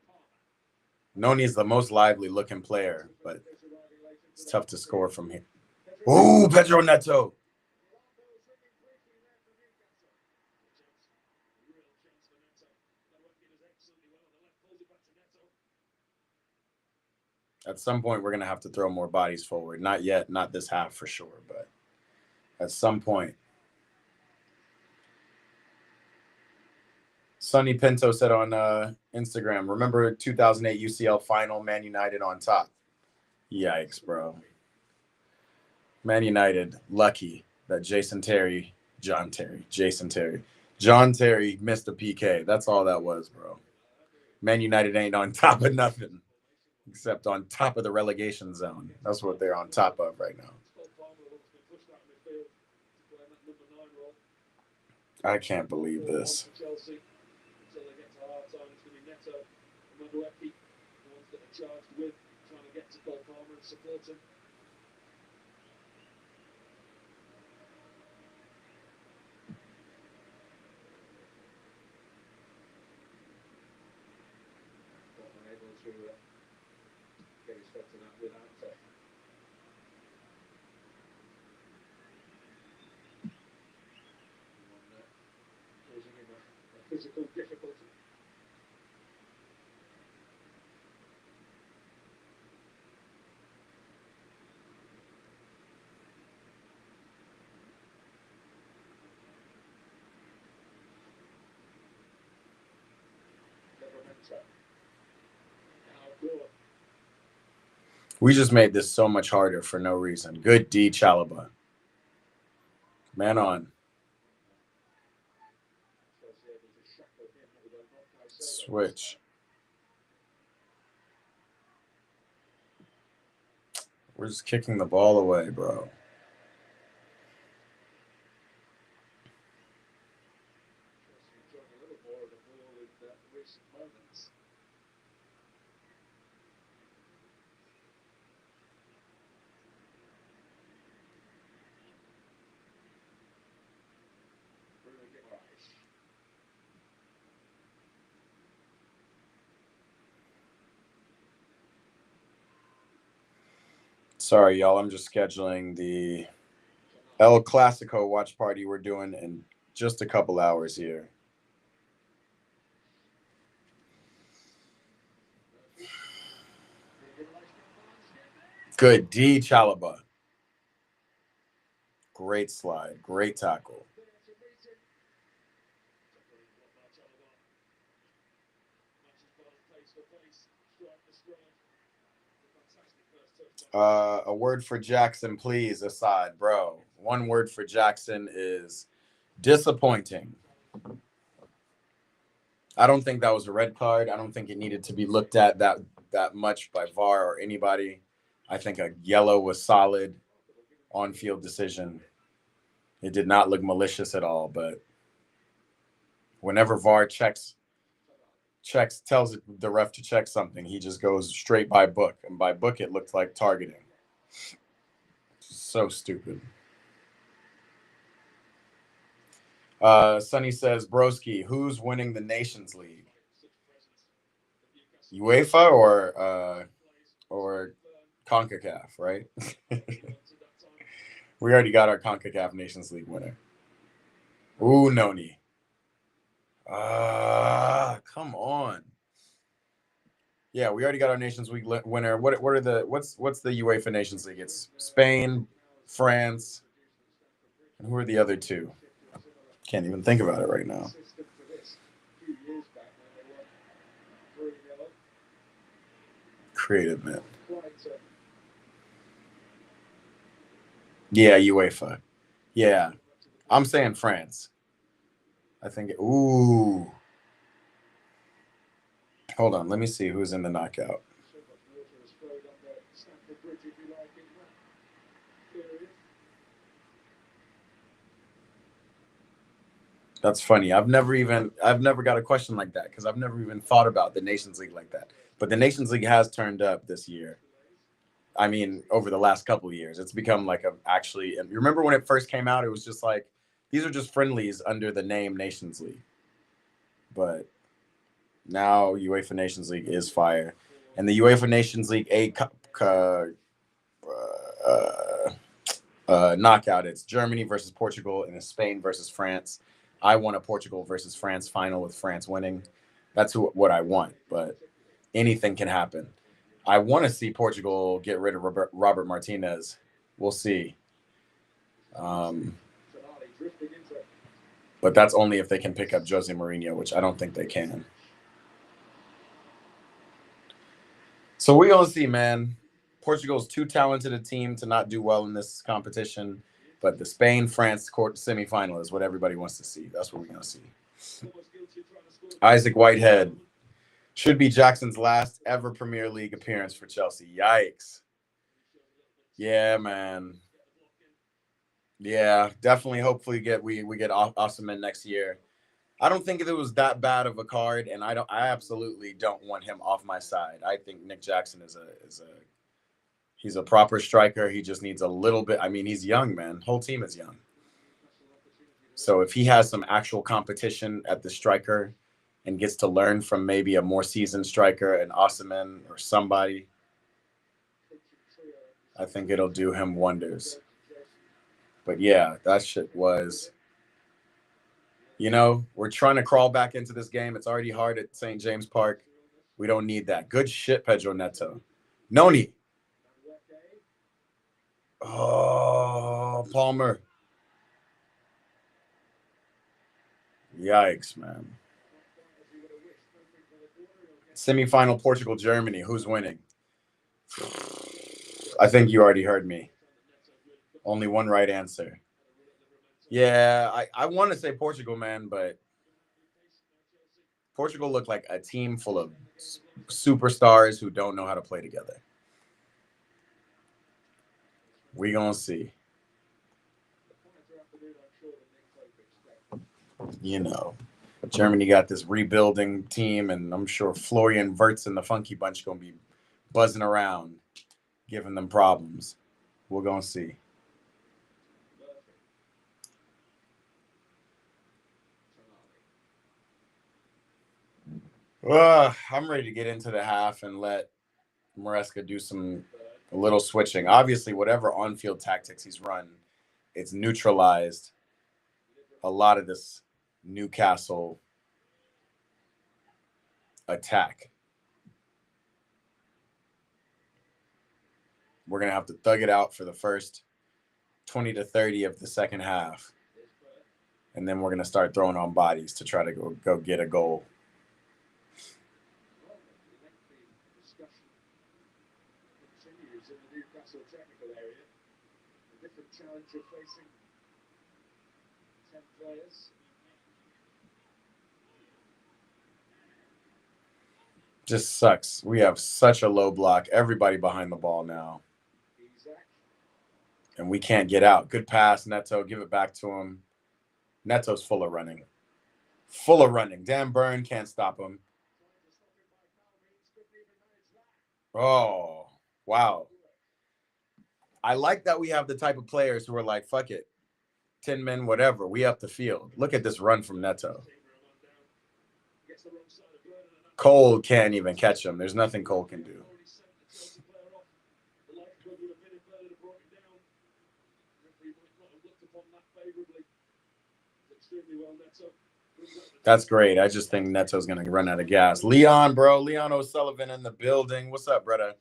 Noni is the most lively looking player, but it's tough to score from here. Ooh, Pedro Neto. At some point, we're going to have to throw more bodies forward. Not yet, not this half for sure, but at some point. Sonny Pinto said on Instagram, remember 2008 UCL final, Man United on top. Yikes, bro. Man United, lucky that John Terry missed a PK. That's all that was, bro. Man United ain't on top of nothing except on top of the relegation zone. That's what they're on top of right now. I can't believe this. Charged with trying to get to Cole Palmer and support him. Not unable to get his foot to that without physical difficulty. We just made this so much harder for no reason. Good D, Chalaba. Man on. Switch. We're just kicking the ball away, bro. Sorry, y'all. I'm just scheduling the El Clasico watch party we're doing in just a couple hours here. Good D, Chalaba. Great slide. Great tackle. A word for Jackson, please, Asad, bro. One word for Jackson is disappointing. I don't think that was a red card. I don't think it needed to be looked at that much by VAR or anybody. I think a yellow was solid on-field decision. It did not look malicious at all, but whenever VAR tells the ref to check something, he just goes straight by book. And by book, it looked like targeting. So stupid. Sonny says, Broski, who's winning the Nations League? UEFA or CONCACAF, right? We already got our CONCACAF Nations League winner. Ooh, Noni. Come on. Yeah, we already got our Nations League winner. What's the UEFA Nations League? It's Spain, France, and who are the other two? Can't even think about it right now. Creative, man. Yeah, UEFA. Yeah. I'm saying France. I think ooh. Hold on, let me see who's in the knockout. That's funny. I've never got a question like that because I've never even thought about the Nations League like that. But the Nations League has turned up this year. I mean, over the last couple of years, it's become like actually. And you remember when it first came out, it was just like these are just friendlies under the name Nations League. But now UEFA Nations League is fire, and the UEFA Nations League knockout. It's Germany versus Portugal and it's Spain versus France. I want a Portugal versus France final with France winning. That's what I want, but anything can happen. I want to see Portugal get rid of Robert Martinez. We'll see. But that's only if they can pick up Jose Mourinho, which I don't think they can. So we all see, man. Portugal's too talented a team to not do well in this competition. But the Spain-France semifinal is what everybody wants to see. That's what we're going to see. Isaac Whitehead should be Jackson's last ever Premier League appearance for Chelsea. Yikes. Yeah, man. Yeah, definitely. Hopefully, we get Osimhen next year. I don't think it was that bad of a card, and I absolutely don't want him off my side. I think Nick Jackson he's a proper striker. He just needs a little bit. I mean, he's young, man. Whole team is young. So if he has some actual competition at the striker and gets to learn from maybe a more seasoned striker, an Osimhen or somebody, I think it'll do him wonders. But yeah, that shit was You know, we're trying to crawl back into this game. It's already hard at St. James Park. We don't need that. Good shit, Pedro Neto. Noni. Oh, Palmer. Yikes, man. Semifinal Portugal, Germany. Who's winning? I think you already heard me. Only one right answer. Yeah, I want to say Portugal, man, but Portugal looked like a team full of superstars who don't know how to play together. We gonna see. You know, Germany got this rebuilding team, and I'm sure Florian Wirtz and the Funky Bunch gonna be buzzing around, giving them problems. We're gonna see. I'm ready to get into the half and let Maresca do a little switching. Obviously, whatever on-field tactics he's run, it's neutralized a lot of this Newcastle attack. We're going to have to thug it out for the first 20 to 30 of the second half. And then we're going to start throwing on bodies to try to go get a goal. Continues in the Newcastle technical area. A different challenge of facing 10 players. Just sucks. We have such a low block. Everybody behind the ball now. And we can't get out. Good pass, Neto. Give it back to him. Neto's full of running. Full of running. Dan Burn can't stop him. Oh, wow. I like that we have the type of players who are like, fuck it. 10 men, whatever. We up the field. Look at this run from Neto. Cole can't even catch him. There's nothing Cole can do. That's great. I just think Neto's going to run out of gas. Leon, bro. Leon O'Sullivan in the building. What's up, brother?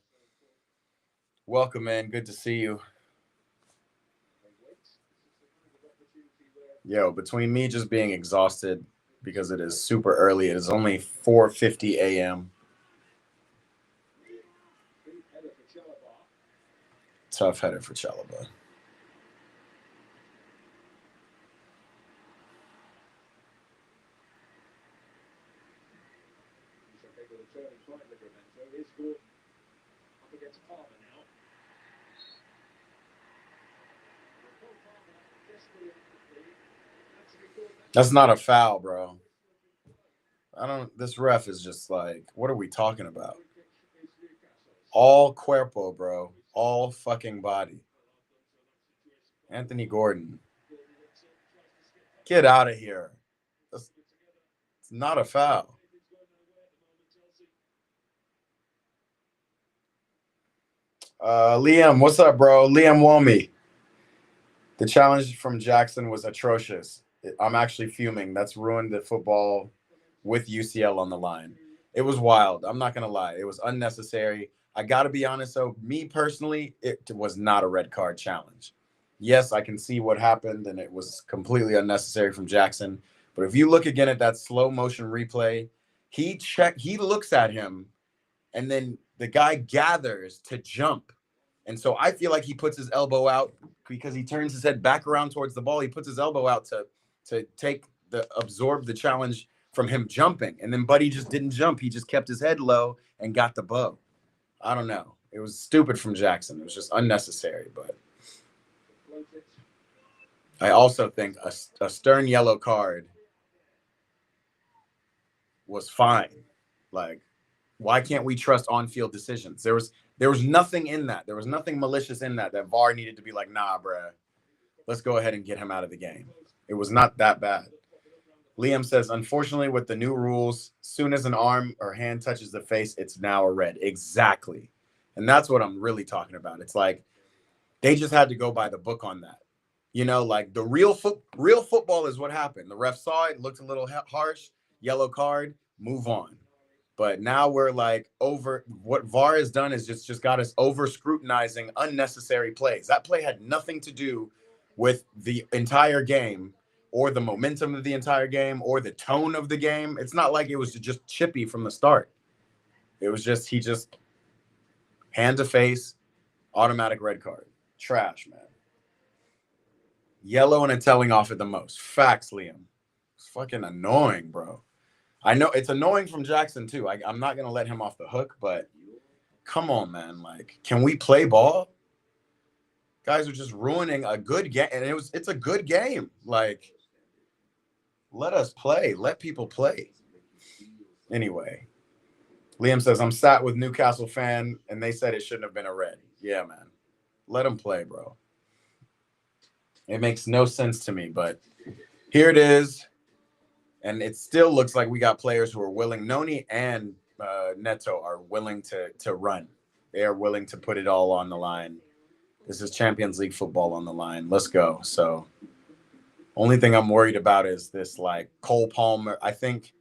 Welcome, man. Good to see you. Yo, between me just being exhausted because it is super early. It is only 4:50 a.m. Tough header for Chalaba. That's not a foul, bro. This ref is just like, what are we talking about? All cuerpo, bro. All fucking body. Anthony Gordon. Get out of here. It's not a foul. Liam, what's up, bro? Liam Womi. The challenge from Jackson was atrocious. I'm actually fuming. That's ruined the football with UCL on the line. It was wild. I'm not going to lie. It was unnecessary. I got to be honest, though. Me personally, it was not a red card challenge. Yes, I can see what happened, and it was completely unnecessary from Jackson. But if you look again at that slow motion replay, he looks at him, and then the guy gathers to jump. And so I feel like he puts his elbow out because he turns his head back around towards the ball. He puts his elbow out to absorb the challenge from him jumping. And then Buddy just didn't jump. He just kept his head low and got the bow. I don't know. It was stupid from Jackson. It was just unnecessary. But I also think a stern yellow card was fine. Like, why can't we trust on-field decisions? There was nothing in that. There was nothing malicious in that VAR needed to be like, nah, bruh, let's go ahead and get him out of the game. It was not that bad. Liam says, unfortunately, with the new rules, soon as an arm or hand touches the face, it's now a red. Exactly. And that's what I'm really talking about. It's like they just had to go by the book on that. You know, like the real football is what happened. The ref saw it, looked a little harsh, yellow card, move on. But now we're like over. What VAR has done is just got us over scrutinizing unnecessary plays. That play had nothing to do with the entire game or the momentum of the entire game or the tone of the game. It's not like it was just chippy from the start. It was just he just hand to face, automatic red card. Trash, man. Yellow and a telling off at the most. Facts, Liam. It's fucking annoying, bro. I know it's annoying from Jackson too. I'm not gonna let him off the hook, but come on, man. Like, can we play ball? Guys are just ruining a good game, and it's a good game. Like, let us play. Let people play. Anyway, Liam says I'm sat with Newcastle fan, and they said it shouldn't have been a red. Yeah, man. Let them play, bro. It makes no sense to me, but here it is. And it still looks like we got players who are willing. Noni and Neto are willing to run. They are willing to put it all on the line. This is Champions League football on the line. Let's go. So only thing I'm worried about is this, like, Cole Palmer. I think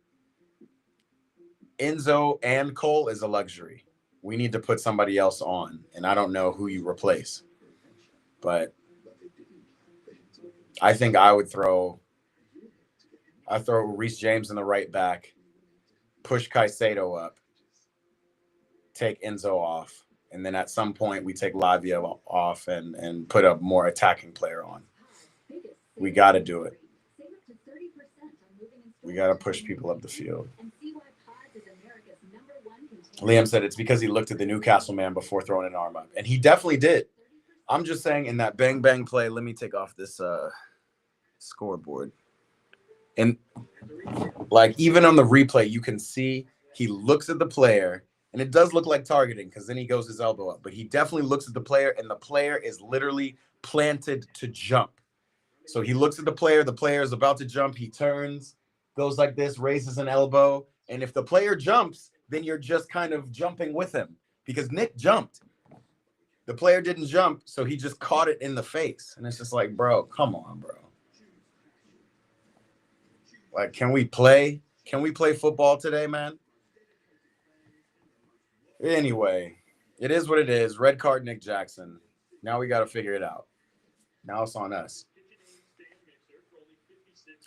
Enzo and Cole is a luxury. We need to put somebody else on, and I don't know who you replace. But I think I'd throw Reece James in the right back, push Caicedo up, take Enzo off, and then at some point we take Lavia off and put a more attacking player on. We got to do it. We got to push people up the field. Liam said it's because he looked at the Newcastle man before throwing an arm up, and he definitely did. I'm just saying, in that bang bang play, let me take off this scoreboard. And like, even on the replay, you can see he looks at the player, and it does look like targeting because then he goes his elbow up. But he definitely looks at the player, and the player is literally planted to jump. So he looks at the player is about to jump. He turns, goes like this, raises an elbow. And if the player jumps, then you're just kind of jumping with him because Nick jumped. The player didn't jump, so he just caught it in the face. And it's just like, bro, come on, bro. Like, can we play? Can we play football today, man? Anyway, it is what it is. Red card, Nick Jackson. Now we got to figure it out. Now it's on us.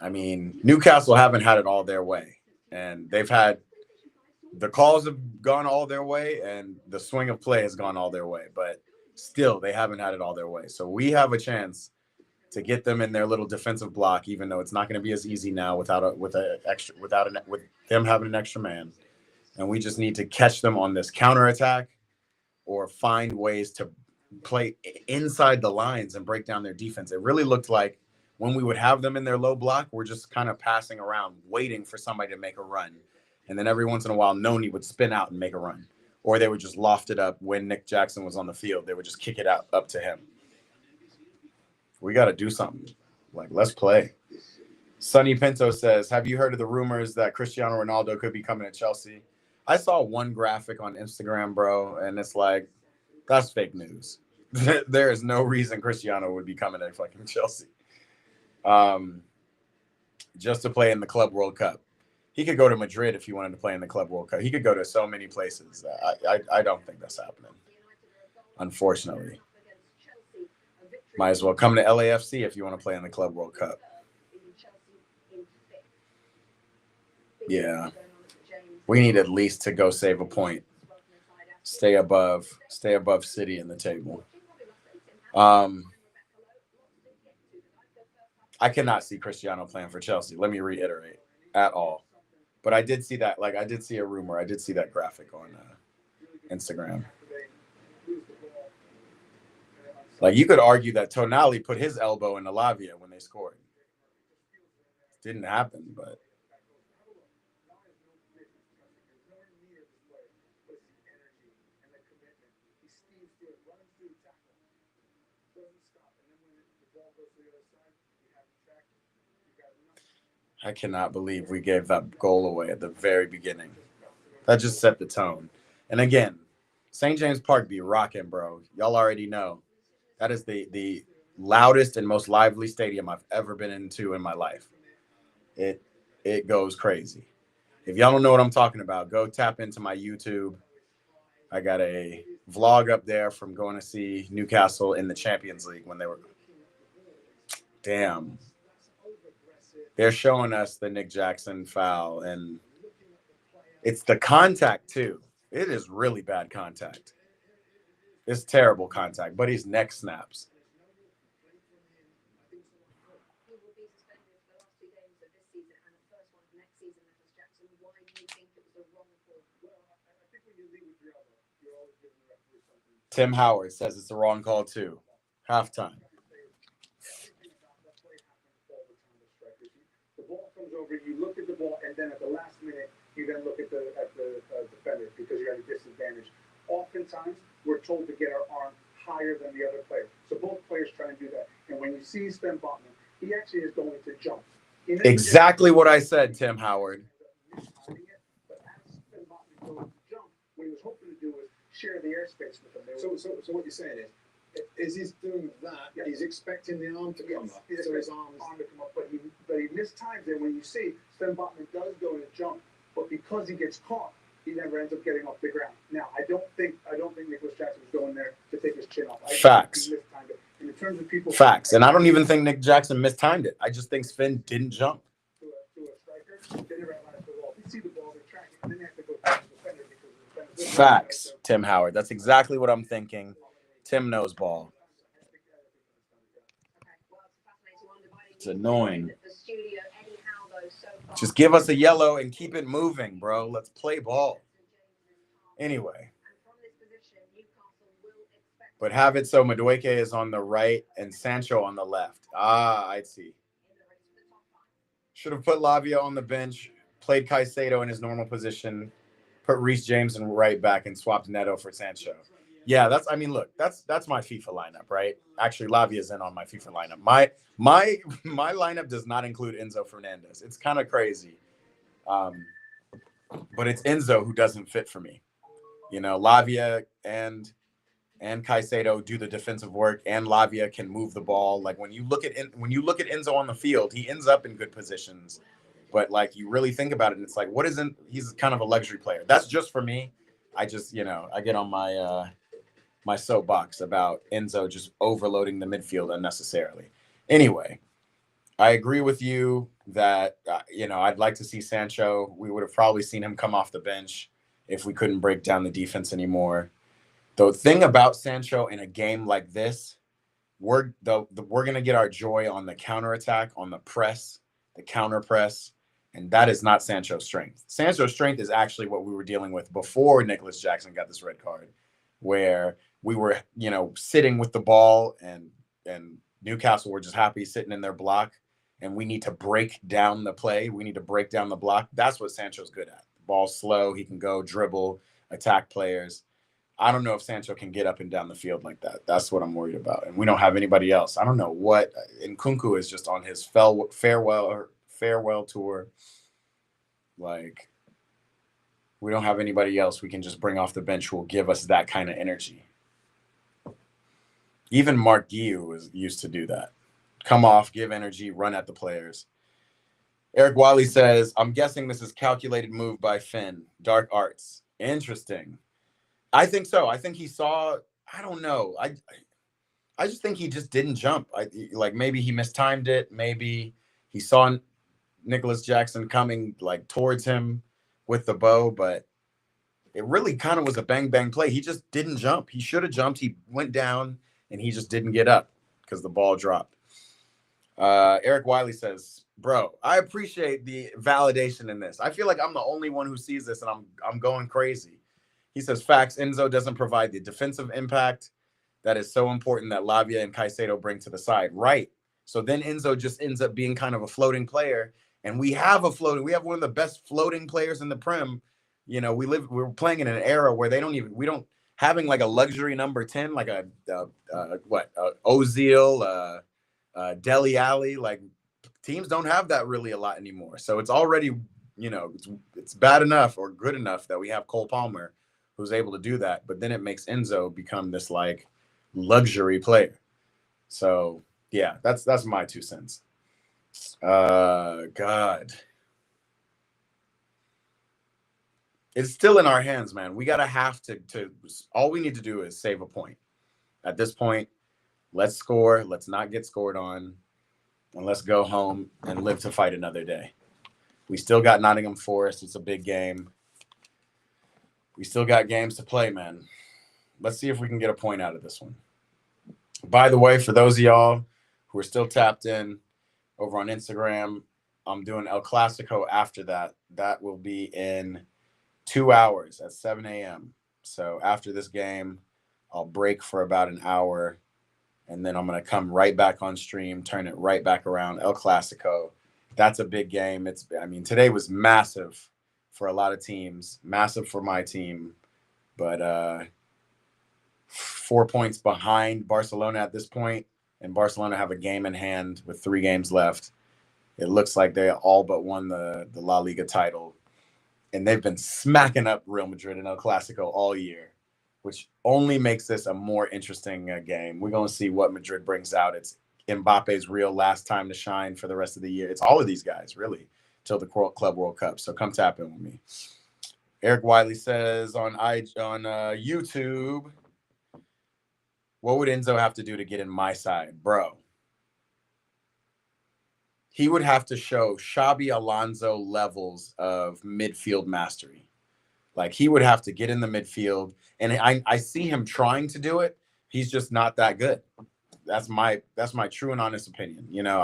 I mean, Newcastle haven't had it all their way. And they've had the calls have gone all their way and the swing of play has gone all their way. But still, they haven't had it all their way. So we have a chance to get them in their little defensive block, even though it's not going to be as easy now with them having an extra man. And we just need to catch them on this counterattack or find ways to play inside the lines and break down their defense. It really looked like when we would have them in their low block, we're just kind of passing around, waiting for somebody to make a run. And then every once in a while, Noni would spin out and make a run. Or they would just loft it up when Nick Jackson was on the field. They would just kick it out up to him. We got to do something. Like, let's play. Sonny Pinto says, have you heard of the rumors that Cristiano Ronaldo could be coming to Chelsea? I saw one graphic on Instagram, bro, and it's like, that's fake news. There is no reason Cristiano would be coming to fucking Chelsea. Just to play in the Club World Cup. He could go to Madrid if he wanted to play in the Club World Cup. He could go to so many places. I don't think that's happening, unfortunately. Might as well come to LAFC if you want to play in the Club World Cup. Yeah. We need at least to go save a point. Stay above City in the table. I cannot see Cristiano playing for Chelsea. Let me reiterate, at all. But I did see that. Like, I did see a rumor. I did see that graphic on Instagram. Like, you could argue that Tonali put his elbow in Lavia when they scored. Didn't happen, but. I cannot believe we gave that goal away at the very beginning. That just set the tone. And again, St. James Park be rocking, bro. Y'all already know. That is the loudest and most lively stadium I've ever been into in my life. It goes crazy. If y'all don't know what I'm talking about, go tap into my YouTube. I got a vlog up there from going to see Newcastle in the Champions League when they were. Damn. They're showing us the Nick Jackson foul, and it's the contact too. It is really bad contact. It's terrible contact, but his neck snaps. He will be suspended for the last 2 games of this season and the first one of next season, Nicholas Jackson. Why do you think it was a wrong call? Well, I think when you leave with the other, you're always giving the referee something. Tim Howard says it's the wrong call too. Halftime. Everything about that play happens all the time with strikers. The ball comes over, you look at the ball, and then at the last minute, you then look at the defender because you're at a disadvantage. Oftentimes, we're told to get our arm higher than the other player. So both players try and do that. And when you see Sven Botman, he actually is going to jump. Exactly what I said, Tim Howard. But as Sven Botman goes to jump, what he was hoping to do was share the airspace with them. So what you're saying is he's doing that, Yes. he's expecting the arm to come up. Yes, So his arm to come up, but he mistimes it. When you see Sven Botman does go to jump, but because he gets caught, he never ends up getting off the ground. Now, I don't think Nicholas Jackson was going there to take his chin off. Facts. He mistimed it. And in terms of people, Facts. And I don't even think Nick Jackson mistimed it. I just think Sven didn't jump. to a striker, they never analyze the ball. They see the ball, they're tracking, and then they have to go to the defender because the defender's Facts, Tim Howard. That's exactly what I'm thinking. Tim knows ball. Okay, well, it's a fascinating one. Dividing It's annoying. the studio anyhow, though, so far. Just give us a yellow and keep it moving, bro. Let's play ball. Anyway, And from this position, Newcastle will expect but have it so Madueke is on the right and Sancho on the left. I see. in the race for the top 5. Should have put Lavia on the bench, played Caicedo in his normal position, put Reece James in right back, and swapped Neto for Sancho. Yeah, that's my FIFA lineup, right? Actually, Lavia's in on my FIFA lineup. My lineup does not include Enzo Fernandez. It's kind of crazy. But it's Enzo who doesn't fit for me. You know, Lavia and Caicedo do the defensive work, and Lavia can move the ball. Like when you look at Enzo on the field, he ends up in good positions. But like you really think about it, and it's like, what isn't? He's kind of a luxury player. That's just for me. I just, I get on my my soapbox about Enzo just overloading the midfield unnecessarily. Anyway, I agree with you that I'd like to see Sancho. We would have probably seen him come off the bench if we couldn't break down the defense anymore. The thing about Sancho in a game like this, we're going to get our joy on the counterattack, on the press, the counter press, and that is not Sancho's strength. Sancho's strength is actually what we were dealing with before Nicholas Jackson got this red card, where we were, sitting with the ball and Newcastle were just happy sitting in their block, and we need to break down the play. We need to break down the block. That's what Sancho's good at. The ball's slow. He can go dribble, attack players. I don't know if Sancho can get up and down the field like that. That's what I'm worried about. And we don't have anybody else. I don't know what. And Nkunku is just on his farewell tour. Like, we don't have anybody else we can just bring off the bench who will give us that kind of energy. Even Mark Guiu used to do that. Come off, give energy, run at the players. Eric Wiley says, I'm guessing this is calculated move by Finn. Dark arts. Interesting. I think so. I think he saw, I don't know. I just think he just didn't jump. Maybe he mistimed it. Maybe he saw Nicholas Jackson coming towards him with the bow, but it really kind of was a bang play. He just didn't jump. He should have jumped. He went down and he just didn't get up because the ball dropped. Eric Wiley says, bro, I appreciate the validation in this. I feel like I'm the only one who sees this and I'm going crazy. He says, facts, Enzo doesn't provide the defensive impact that is so important that Lavia and Caicedo bring to the side. Right. So then Enzo just ends up being kind of a floating player. And we have one of the best floating players in the Prem. We're playing in an era where having like a luxury number 10, like Ozil, Dele Alli, like teams don't have that really a lot anymore. So it's already, it's bad enough or good enough that we have Cole Palmer who's able to do that. But then it makes Enzo become this like luxury player. So Yeah, that's my 2 cents. God. It's still in our hands, man. We gotta have to all we need to do is save a point. At this point, let's score. Let's not get scored on. And let's go home and live to fight another day. We still got Nottingham Forest. It's a big game. We still got games to play, man. Let's see if we can get a point out of this one. By the way, for those of y'all who are still tapped in over on Instagram, I'm doing El Clasico after that. That will be in 2 hours at 7 a.m. So after this game, I'll break for about an hour, and then I'm going to come right back on stream, turn it right back around. El Clasico. That's a big game. Today was massive for a lot of teams, massive for my team, but 4 points behind Barcelona at this point, and Barcelona have a game in hand with 3 games left. It looks like they all but won the La Liga title, and they've been smacking up Real Madrid in El Clasico all year, which only makes this a more interesting game. We're going to see what Madrid brings out. It's Mbappe's real last time to shine for the rest of the year. It's all of these guys, really, till the Club World Cup. So come tap in with me. Eric Wiley says on YouTube, what would Enzo have to do to get in my side? Bro, he would have to show Xabi Alonso levels of midfield mastery. Like, he would have to get in the midfield, and I see him trying to do it. He's just not that good. That's my true and honest opinion. You know,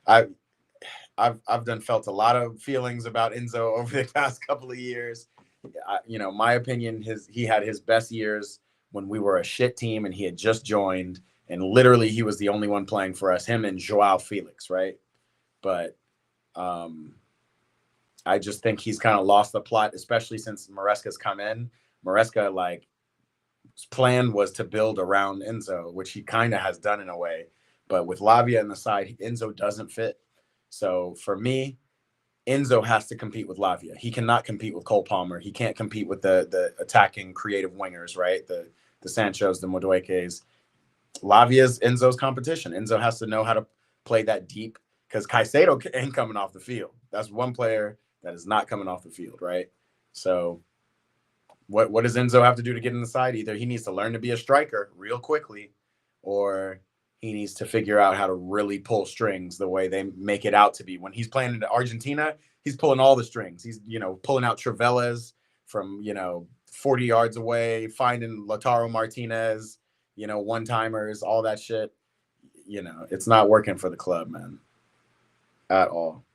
I've felt a lot of feelings about Enzo over the past couple of years. My opinion, he had his best years when we were a shit team and he had just joined, and literally he was the only one playing for us, him and Joao Felix, right? But I just think he's kind of lost the plot, especially since Maresca's come in. Maresca, his plan was to build around Enzo, which he kind of has done in a way. But with Lavia in the side, Enzo doesn't fit. So for me, Enzo has to compete with Lavia. He cannot compete with Cole Palmer. He can't compete with the attacking creative wingers, right? The Sanchos, the Moduekes. Lavia's Enzo's competition. Enzo has to know how to play that deep, because Caicedo ain't coming off the field. That's one player that is not coming off the field, right? So what does Enzo have to do to get in the side? Either he needs to learn to be a striker real quickly, or he needs to figure out how to really pull strings the way they make it out to be. When he's playing in Argentina, he's pulling all the strings. He's, pulling out Treveles from, 40 yards away, finding Lautaro Martinez, one-timers, all that shit. It's not working for the club, man, at all.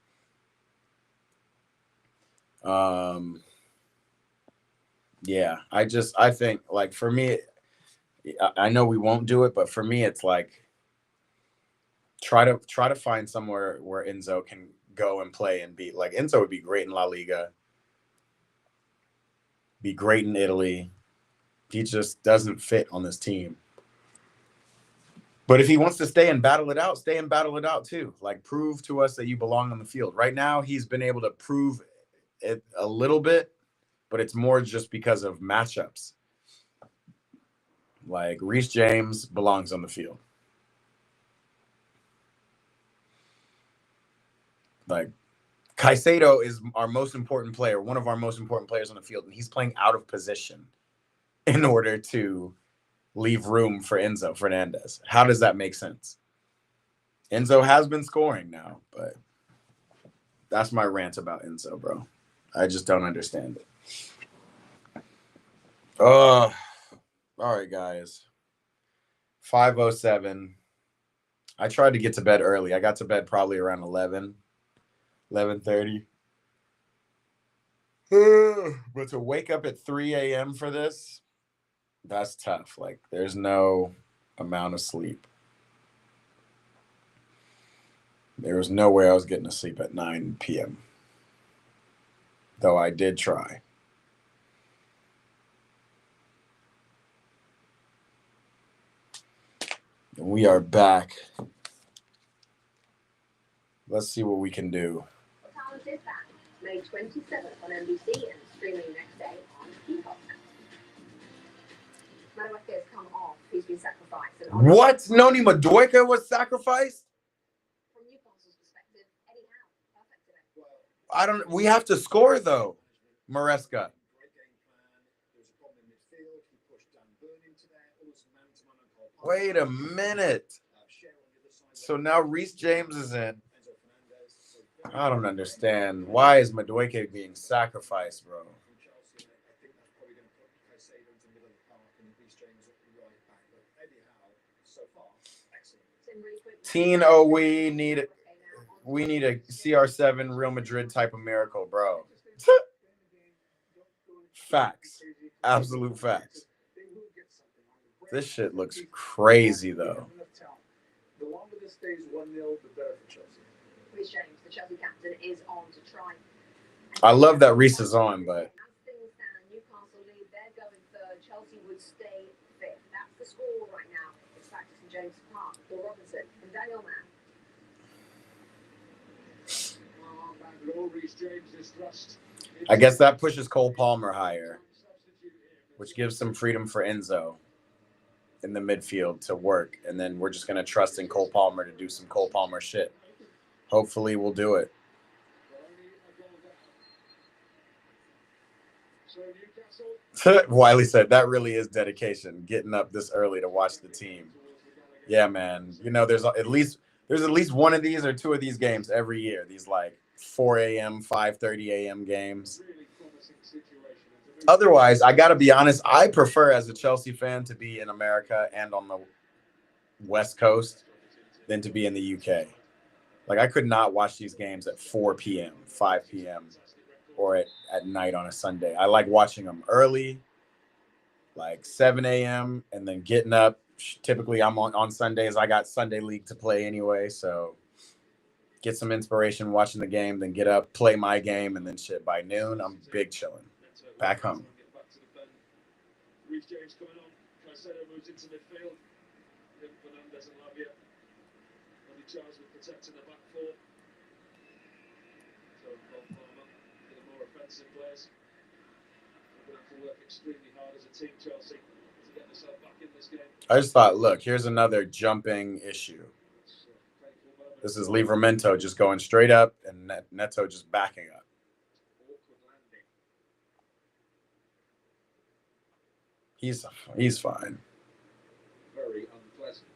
Yeah, I think, for me, I know we won't do it, but for me, it's try to find somewhere where Enzo can go and play and be Enzo would be great in La Liga, be great in Italy. He just doesn't fit on this team. But if he wants to stay and battle it out too. Prove to us that you belong on the field. Right now, he's been able to prove it a little bit, but it's more just because of matchups. Reece James belongs on the field. Caicedo is our most important player, one of our most important players on the field, and he's playing out of position in order to leave room for Enzo Fernandez. How does that make sense? Enzo has been scoring now, but that's my rant about Enzo, bro. I just don't understand it. All right, guys. 5:07. I tried to get to bed early. I got to bed probably around 11:30. But to wake up at 3 a.m. for this, that's tough. There's no amount of sleep. There was no way I was getting to sleep at 9 p.m. Though I did try. And we are back. Let's see what we can do. What Talent is that? May 27th on NBC and streaming next day on Peacock. Madueke has come off. He's been sacrificed. What? Noni Madueke was sacrificed? From Newcastle's perspective, Eddie Howe, perfect today. I don't. We have to score though, Maresca. Great game plan. There was a problem in midfield. He pushed Dan Burn into there. Others man-to-man and Cole Palmer. Wait a minute. Share on the other side. So now Reece James is in. Enzo Fernandez. So very I don't understand. Why is Madueke being sacrificed, bro? from Chelsea. And I think that's probably going to put Caicedo into the middle of the park and Reece James up the right back. But Eddie Howe, so far, excellent. Tim, really quick. Tino, we need a CR7 Real Madrid type of miracle, bro. Facts. Absolute facts. This shit looks crazy though. The longer this stays 1-0, the better for Chelsea. Reece James, the Chelsea captain, is on to try. I love that Reece is on, but As things stand, Newcastle lead, they're going third. Chelsea would stay fifth. That's the score right now. It's back to St James Park. Paul Robinson and Daniel Mann. I guess that pushes Cole Palmer higher, which gives some freedom for Enzo in the midfield to work. And then we're just going to trust in Cole Palmer to do some Cole Palmer shit. Hopefully we'll do it. Wiley said that really is dedication, getting up this early to watch the team. Yeah, man. You know, there's at least one of these or two of these games every year. These like 4 a.m., 5:30 a.m. games. Otherwise, I got to be honest, I prefer as a Chelsea fan to be in America and on the West Coast than to be in the UK. Like, I could not watch these games at 4 p.m., 5 p.m., or at night on a Sunday. I like watching them early, like 7 a.m., and then getting up. Typically, I'm on Sundays. I got Sunday League to play anyway, so get some inspiration watching the game, then get up, play my game, and then shit. By noon, I'm big chilling. Back home. Reece James coming on. Caicedo moves into midfield. Fernandez and Lavia. Andy Charles with protecting the back four. So Cole Palmer for the more offensive players. We're going to have to work extremely hard as a team, Chelsea, to get themselves back in this game. I just thought, look, here's another jumping issue. This is Livramento just going straight up and Neto just backing up. He's fine. Very unpleasant.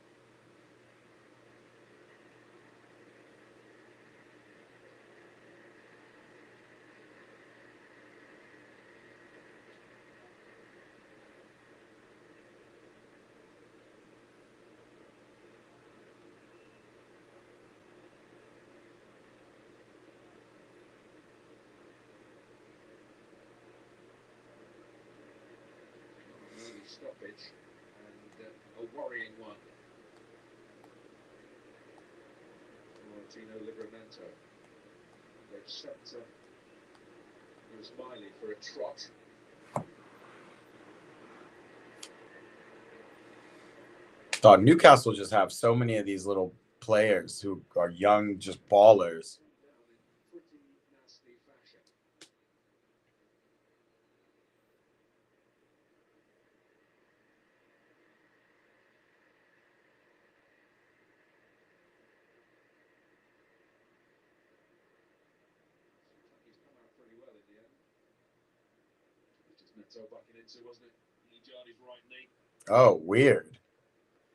Stoppage and a worrying one for Tino Livramento. They've sent Miley for a trot. Thought Newcastle just have so many of these little players who are young, just ballers. Pretty nasty fashion. He's come out pretty well in the end. Which is Neto backing into, wasn't it? He jarred his right knee Oh, weird.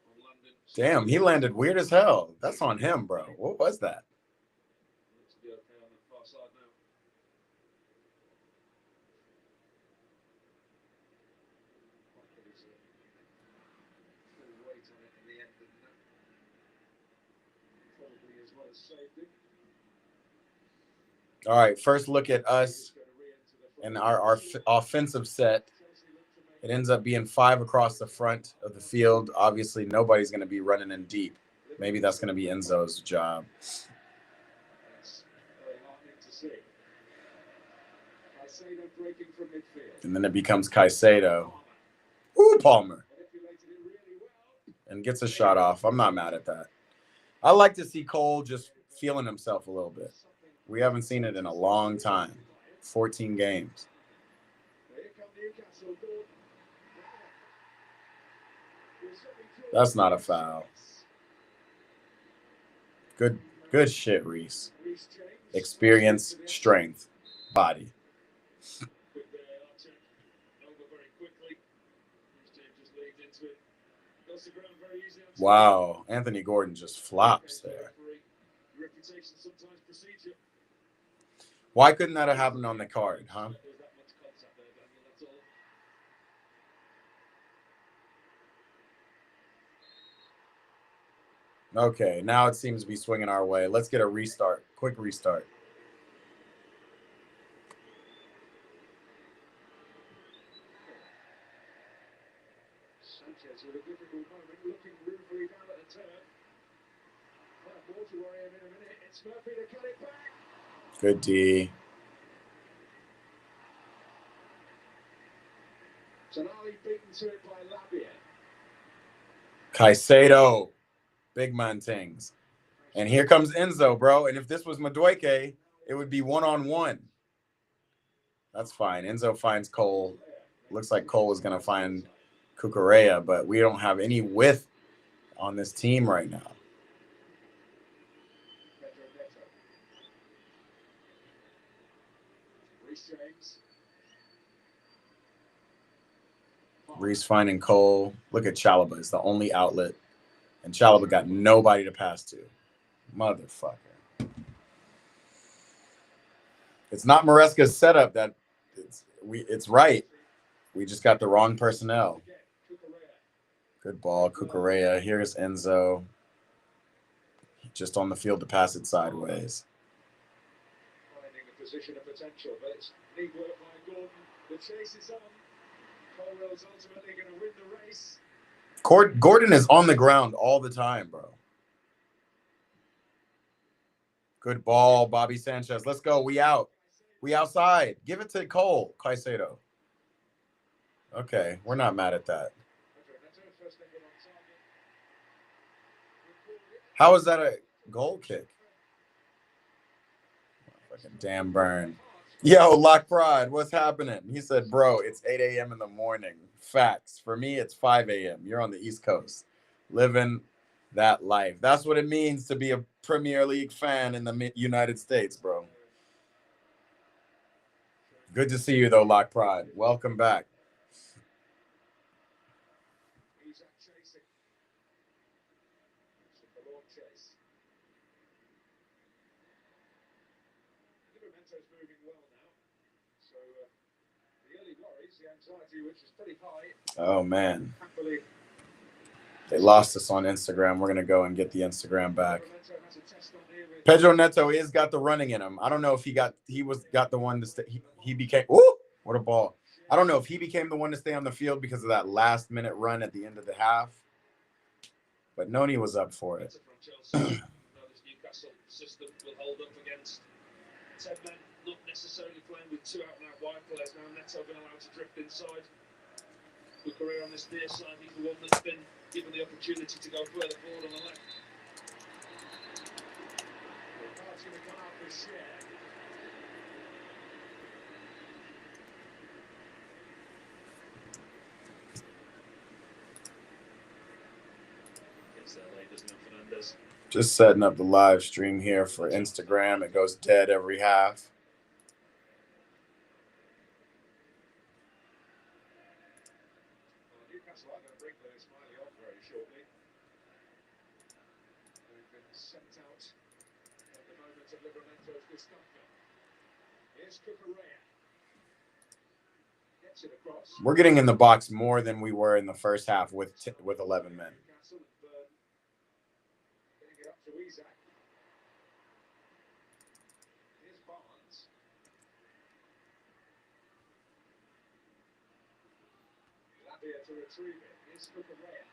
on London. Damn, he landed weird as hell. That's on him, bro. What was that? Looks to be okay on the far side now. Quite put his full weight on it in the end, didn't that? Probably as well as saved him. All right, first look at us He's going to re-enter the and our offensive set. It ends up being 5 across the front of the field. Obviously, nobody's going to be running in deep. Maybe that's going to be Enzo's job. That's very heartening to see. Caicedo breaking from midfield. And then it becomes Caicedo. Ooh, Palmer. Manipulated it really well. And gets a shot off. I'm not mad at that. I like to see Cole just feeling himself a little bit. We haven't seen it in a long time. 14 games. Here come Newcastle. Gordon. That's not a foul. Good shit, Reese. Experience, strength, body. Wow, Anthony Gordon just flops there. Why couldn't that have happened on the card, huh? Okay, now it seems to be swinging our way. Let's get a restart. Quick restart. Sanchez with a difficult moment, looking ruefully down at the turf. More to worry him in a minute. It's Murphy to cut it back. Good D. Tonali beaten to it by Labia. Caicedo. Big man things. And here comes Enzo, bro. And if this was Madueke, it would be one-on-one. That's fine. Enzo finds Cole. Looks like Cole is going to find Cucurella, but we don't have any width on this team right now. Reese finding Cole. Look at Chalobah. It's the only outlet. And Chalobah got nobody to pass to. Motherfucker. It's not Maresca's setup that it's right. We just got the wrong personnel. Good ball, Cucurella. Here's Enzo. Just on the field to pass it sideways. Finding a position of potential, but it's neat work by Gordon. The chase is on. Colwell's ultimately going to win the race. Gordon is on the ground all the time, bro. Good ball, Bobby Sanchez. Let's go. We out. We outside. Give it to Cole, Caicedo. Okay, we're not mad at that. How is that a goal kick? Fucking damn burn. Yo, Lock Pride, what's happening? He said, bro, it's 8 a.m. in the morning. Facts. For me, it's 5 a.m. You're on the East Coast. Living that life. That's what it means to be a Premier League fan in the United States, bro. Good to see you, though, Lock Pride. Welcome back. Oh, man. They lost us on Instagram. We're going to go and get the Instagram back. Pedro Neto is got the running in him. I don't know if he got the one to stay. He became, ooh, what a ball. I don't know if he became the one to stay on the field because of that last minute run at the end of the half. But Noni was up for it. Newcastle system will hold up against 10 men, not necessarily playing with two out and out wide players. Now Neto been allowed to drift inside. Good career on this near side. He's the one that's been given the opportunity to go further forward on the left. Ricard's going to come out for a share. Gets there late, doesn't it, Fernandez? Just setting up the live stream here for Instagram. It goes dead every half. Newcastle are going to bring Lewis Miley off very shortly. They've been sent out at the moment of Livermento's discomfort. Here's Cucurella. Gets it across. We're getting in the box more than we were in the first half with 11 men. Newcastle and getting it up to Isaac. Here's Barnes. Labia to retrieve it. Here's Cucurella.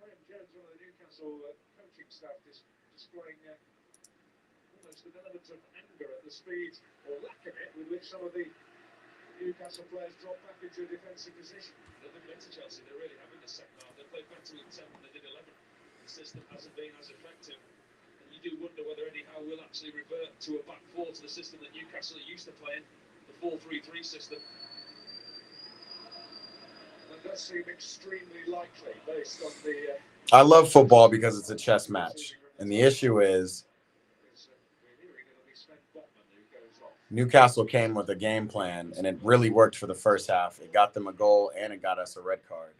Graham Jones, one of the Newcastle coaching staff, displaying almost an element of anger at the speed or lack of it with which some of the Newcastle players drop back into a defensive position. They've been to Chelsea, they really have in the second half. They played better with 10 than they did 11. The system hasn't been as effective. And do wonder whether Eddie Howe will actually revert to a back four to the system that Newcastle are used to playing, the 4-3-3 system. That does seem extremely likely based on the. I love football because it's a chess match. And the issue is Newcastle came with a game plan, and it really worked for the first half. It got them a goal, and it got us a red card.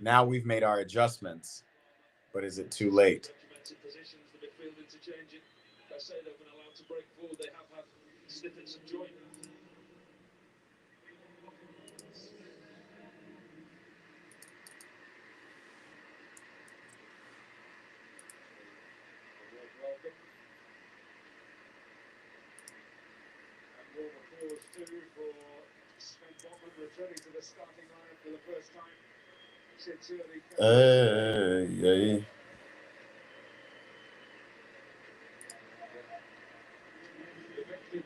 Now we've made our adjustments, but is it too late? Too for Sven Botman returning to the starting lineup for the first time since early February. The victim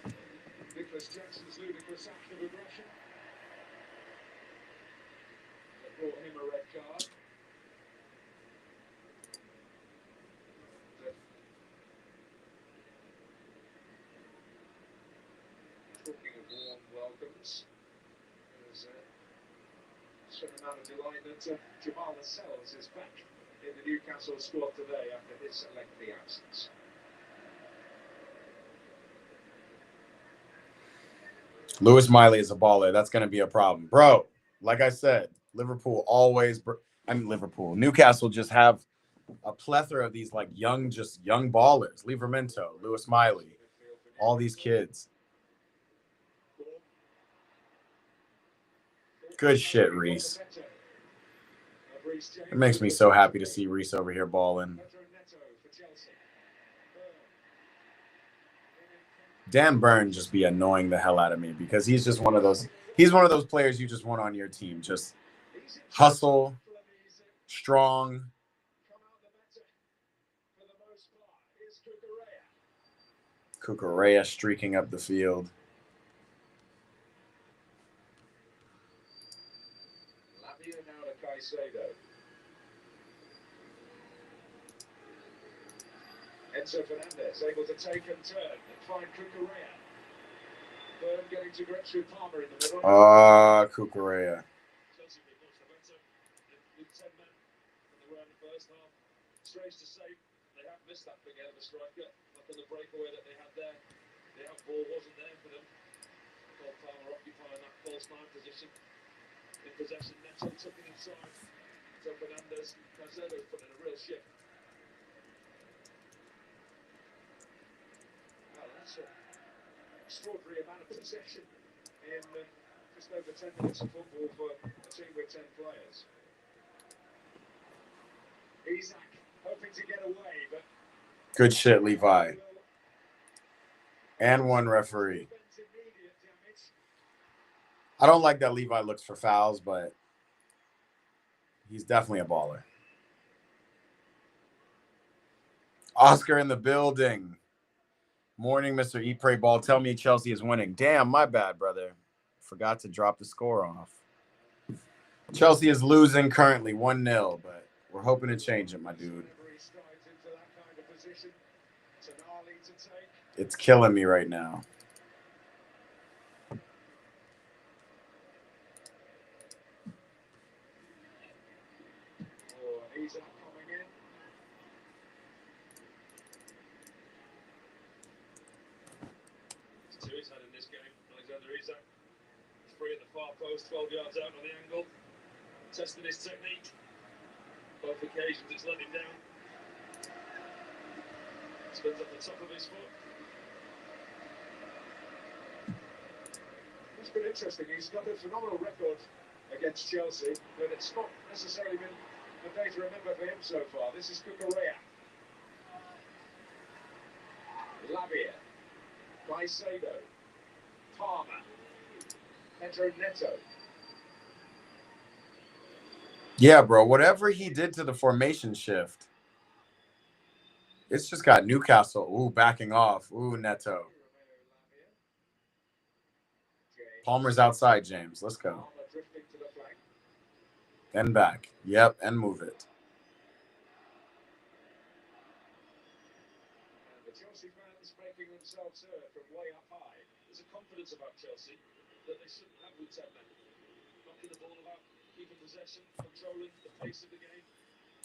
of Nicholas Jackson's ludicrous act of aggression that brought him a red card. Talking of warm welcomes, there's a certain amount of delight that Jamal Lascelles is back in the Newcastle squad today after his lengthy absence. Lewis Miley is a baller. That's going to be a problem. Bro, like I said, Newcastle just have a plethora of these like young ballers. Livramento, Lewis Miley, all these kids. Good shit, Reese. It makes me so happy to see Reese over here balling. Dan Burn just be annoying the hell out of me because he's just one of those. He's one of those players you just want on your team. Just hustle, strong. Cucurella streaking up the field. Lavia now to Caicedo. Enzo Fernandez able to take and turn and find Cucurella. Burn getting to grips with Palmer in the middle. Cucurella. Chelsea been much better with 10 men than they were in the first half. Strange to say, they have missed that big head of a striker. Like on the breakaway that they had there, the outball wasn't there for them. Cole Palmer occupying that false 9 position. In possession, Neto took it inside. So Fernandez, Caicedo's put in a real shift. Well, that's an extraordinary amount of possession in just over 10 minutes of football for a team with 10 players. Isak hoping to get away, but Good shit, Levi. And one referee. I don't like that Levi looks for fouls, but he's definitely a baller. Oscar in the building. Morning, Mr. Eat, Pray, Ball. Tell me Chelsea is winning. Damn, my bad, brother. Forgot to drop the score off. Chelsea is losing currently 1-0, but we're hoping to change it, my dude. It's killing me right now. Isak coming in. There's 2 he's had in this game. Alexander Isak. Free at the far post, 12 yards out on the angle. Testing his technique. Both occasions it's let him down. Spins up the top of his foot. It's been interesting. He's got a phenomenal record against Chelsea, but it's not necessarily been a day to remember for him so far. This is Cucurella. Lavia. Caicedo. Palmer. Pedro Neto. Yeah, bro. Whatever he did to the formation shift, it's just got Newcastle. Ooh, backing off. Ooh, Neto. Palmer's outside, James. Let's go. And back. Yep, and move it. The Chelsea fans making themselves heard from way up high. There's a confidence about Chelsea that they shouldn't have with 10 men. Knocking the ball about, keeping possession, controlling the pace of the game.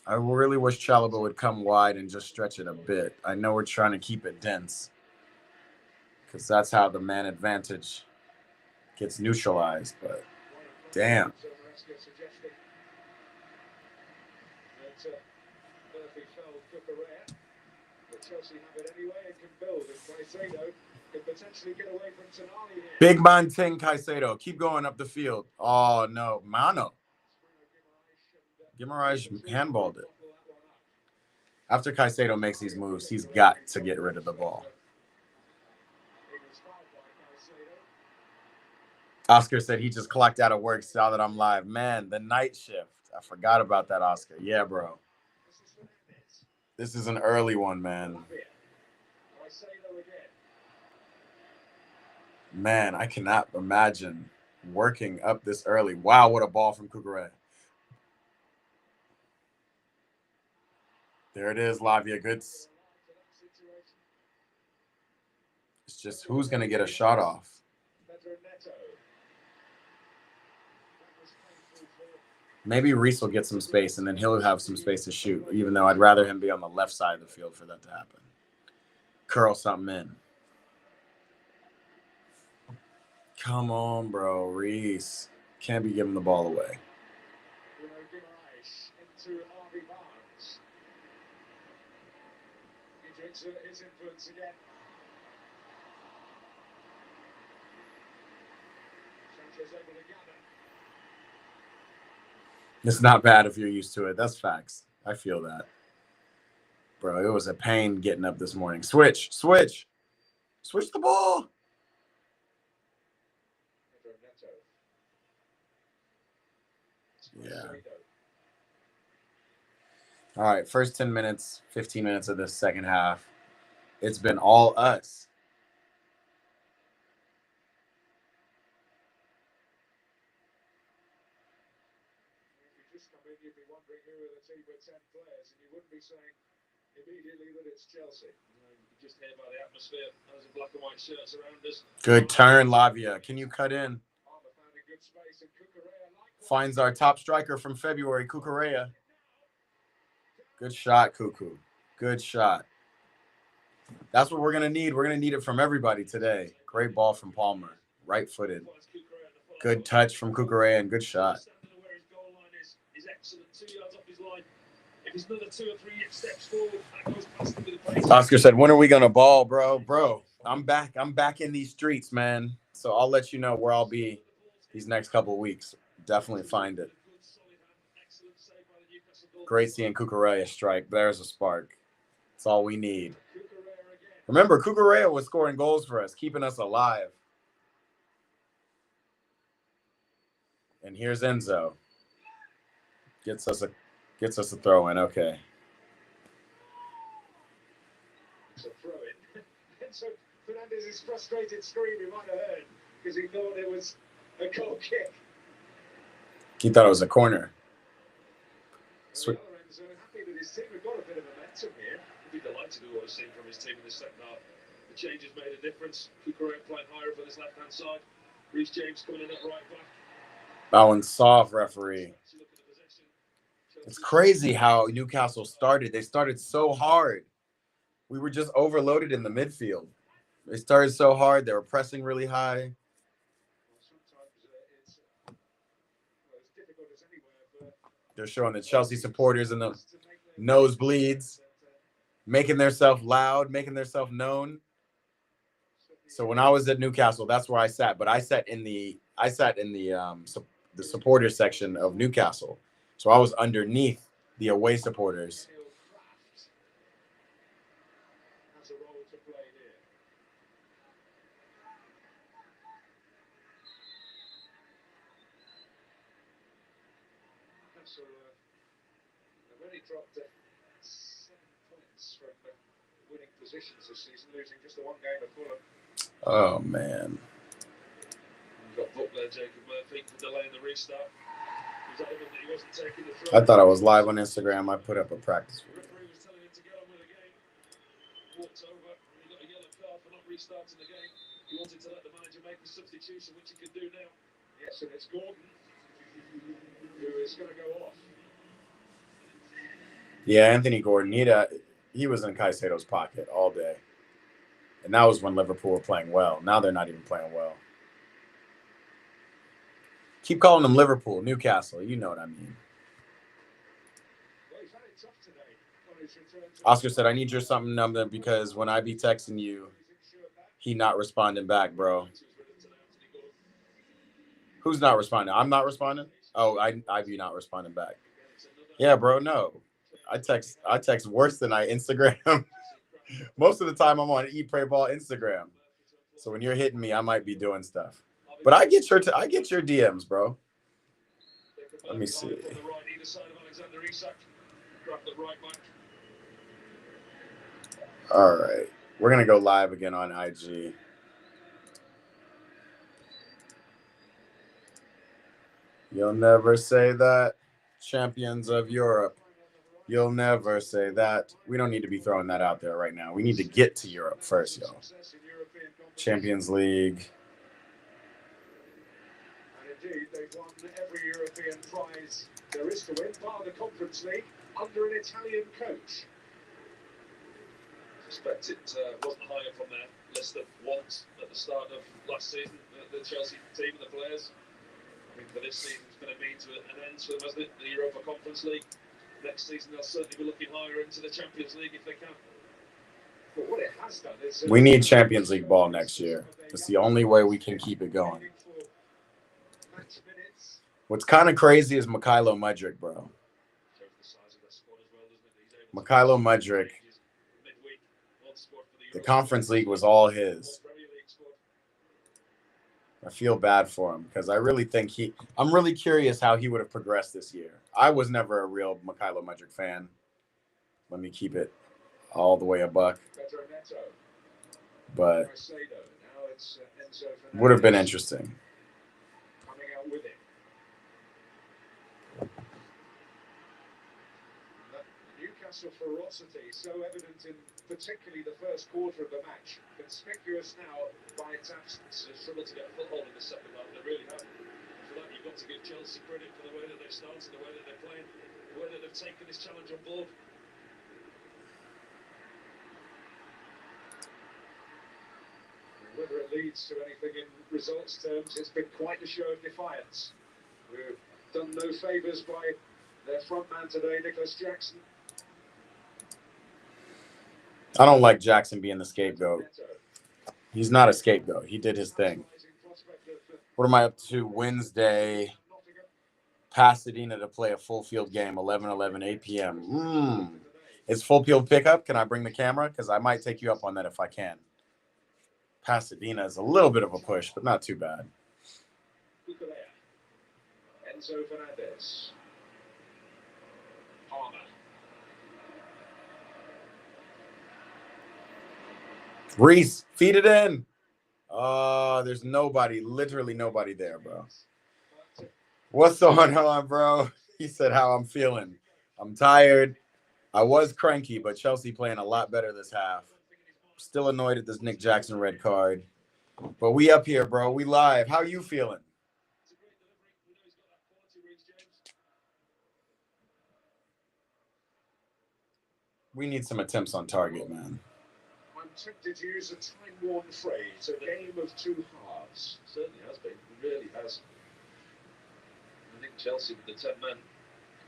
I really wish Chalobah would come wide and just stretch it a bit. I know we're trying to keep it dense because that's how the man advantage gets neutralized, but damn. Chelsea have it anyway and can build, and Caicedo can potentially get away from Tonali here. Big man thing, Caicedo. Keep going up the field. Oh, no. Mano. Guimaraes handballed it. After Caicedo makes these moves, he's got to get rid of the ball. Oscar said he just clocked out of work, saw that I'm live. Man, the night shift. I forgot about that, Oscar. Yeah, bro. This is an early one, man. Man, I cannot imagine working up this early. Wow, what a ball from Cucurella. There it is, Lavia. Good. It's just who's going to get a shot off. Maybe Reese will get some space, and then he'll have some space to shoot, even though I'd rather him be on the left side of the field for that to happen. Curl something in. Come on, bro. Reese. Can't be giving the ball away. His influence again. Sanchez able to gather. It's not bad if you're used to it. That's facts. I feel that. Bro, it was a pain getting up this morning. Switch. Switch the ball. Yeah. All right, first 10 minutes, 15 minutes of this second half. It's been all us. If you just come in, you'd be wondering who are the team with 10 players, and you wouldn't be saying immediately that it's Chelsea. You can just hear by the atmosphere, those in black and white shirts around us. Good turn, Lavia. Can you cut in? Finds our top striker from February, Cucurella. Good shot, Cuckoo. Good shot. That's what we're going to need. We're going to need it from everybody today. Great ball from Palmer. Right-footed. Good touch from Cucurella and good shot. Oscar said, when are we going to ball, bro? Bro, I'm back. I'm back in these streets, man. So I'll let you know where I'll be these next couple of weeks. Definitely find it. Great seeing Cucurella strike. There's a spark. That's all we need. Remember, Cucurella was scoring goals for us, keeping us alive. And here's Enzo. Gets us a throw in. Okay. It's a throw in. So Fernandez's frustrated scream you might have heard because he thought it was a goal kick. He thought it was a corner. Happy that his team have got a bit of momentum here. He'd be delighted with what we've seen from his team in the second half. The changes made a difference. Cucurella playing higher up on his left-hand side. Reece James coming in at right back. That one's soft, referee. It's crazy how Newcastle started. They started so hard. We were just overloaded in the midfield. They started so hard. They were pressing really high. They're showing the Chelsea supporters in the nosebleeds, making themselves loud, making themselves known. So when I was at Newcastle, that's where I sat. But I sat in the supporter section of Newcastle. So I was underneath the away supporters. They've only dropped 7 points from winning positions this season, losing just the one game at Fulham. Oh, man. You've got Butler, Jacob Murphy for delaying the restart. He wasn't taking the throw. I thought I was live on Instagram. I put up a practice video. The referee was telling him to get on with the game. Walked over, restarting the game. He wanted to let the manager make the substitution, which he can do now. Yes, and it's Gordon who is going to go off. Yeah, Anthony Gordon. He was in Caicedo's pocket all day. And that was when Liverpool were playing well. Now they're not even playing well. Keep calling them Liverpool, Newcastle. You know what I mean. Well, he's had it tough today on his return to Oscar said, I need your something number because when I be texting you, he not responding back, bro. Who's not responding? I'm not responding? Oh, I be not responding back. Yeah, bro, no. I text worse than I Instagram. Most of the time I'm on Eat Pray Ball Instagram. So when you're hitting me, I might be doing stuff. But I get your DMs, bro. Let me see. All right. We're going to go live again on IG. You'll never say that. Champions of Europe. You'll never say that. We don't need to be throwing that out there right now. We need to get to Europe first, y'all. Champions League. And indeed, they've won every European prize there is to win, bar the Conference League, under an Italian coach. I suspect it wasn't high up on their list of wants at the start of last season, the Chelsea team and the players. I think for this season it's going to mean to an end for them, hasn't it? The Europa Conference League. Next season they'll certainly be looking higher into the Champions League if they can. But what it has done is We need Champions League ball next year. It's the only way we can keep it going. What's kind of crazy is Mykhailo Mudryk, bro. Mykhailo Mudryk. The Conference League was all his. I feel bad for him because I really think I'm really curious how he would have progressed this year. I was never a real Mykhailo Mudryk fan. Let me keep it all the way a buck. But would have been interesting. Coming out with it. Newcastle ferocity so evident in particularly the first quarter of the match. Conspicuous now by its absence. They've struggled to get a foothold in the second half. They really have. For that, you've got to give Chelsea credit for the way that they've started, the way that they're playing, the way that they've taken this challenge on board. Whether it leads to anything in results terms, it's been quite a show of defiance. We've done no favours by their front man today, Nicholas Jackson. I don't like Jackson being the scapegoat. He's not a scapegoat. He did his thing. What am I up to? Wednesday, Pasadena to play a full field game, 11:11, 8 p.m. Is full field pickup? Can I bring the camera? Because I might take you up on that if I can. Pasadena is a little bit of a push, but not too bad. Enzo Fernandez. Palmer. Reese, feed it in. There's nobody, literally nobody there, bro. What's going on, bro? He said how I'm feeling. I'm tired. I was cranky, but Chelsea playing a lot better this half. Still annoyed at this Nick Jackson red card. But we up here, bro. We live. How you feeling? We need some attempts on target, man. I'm tempted to use a time-worn phrase, a game of two halves. Certainly has been. It really has. I think Chelsea, with the 10 men,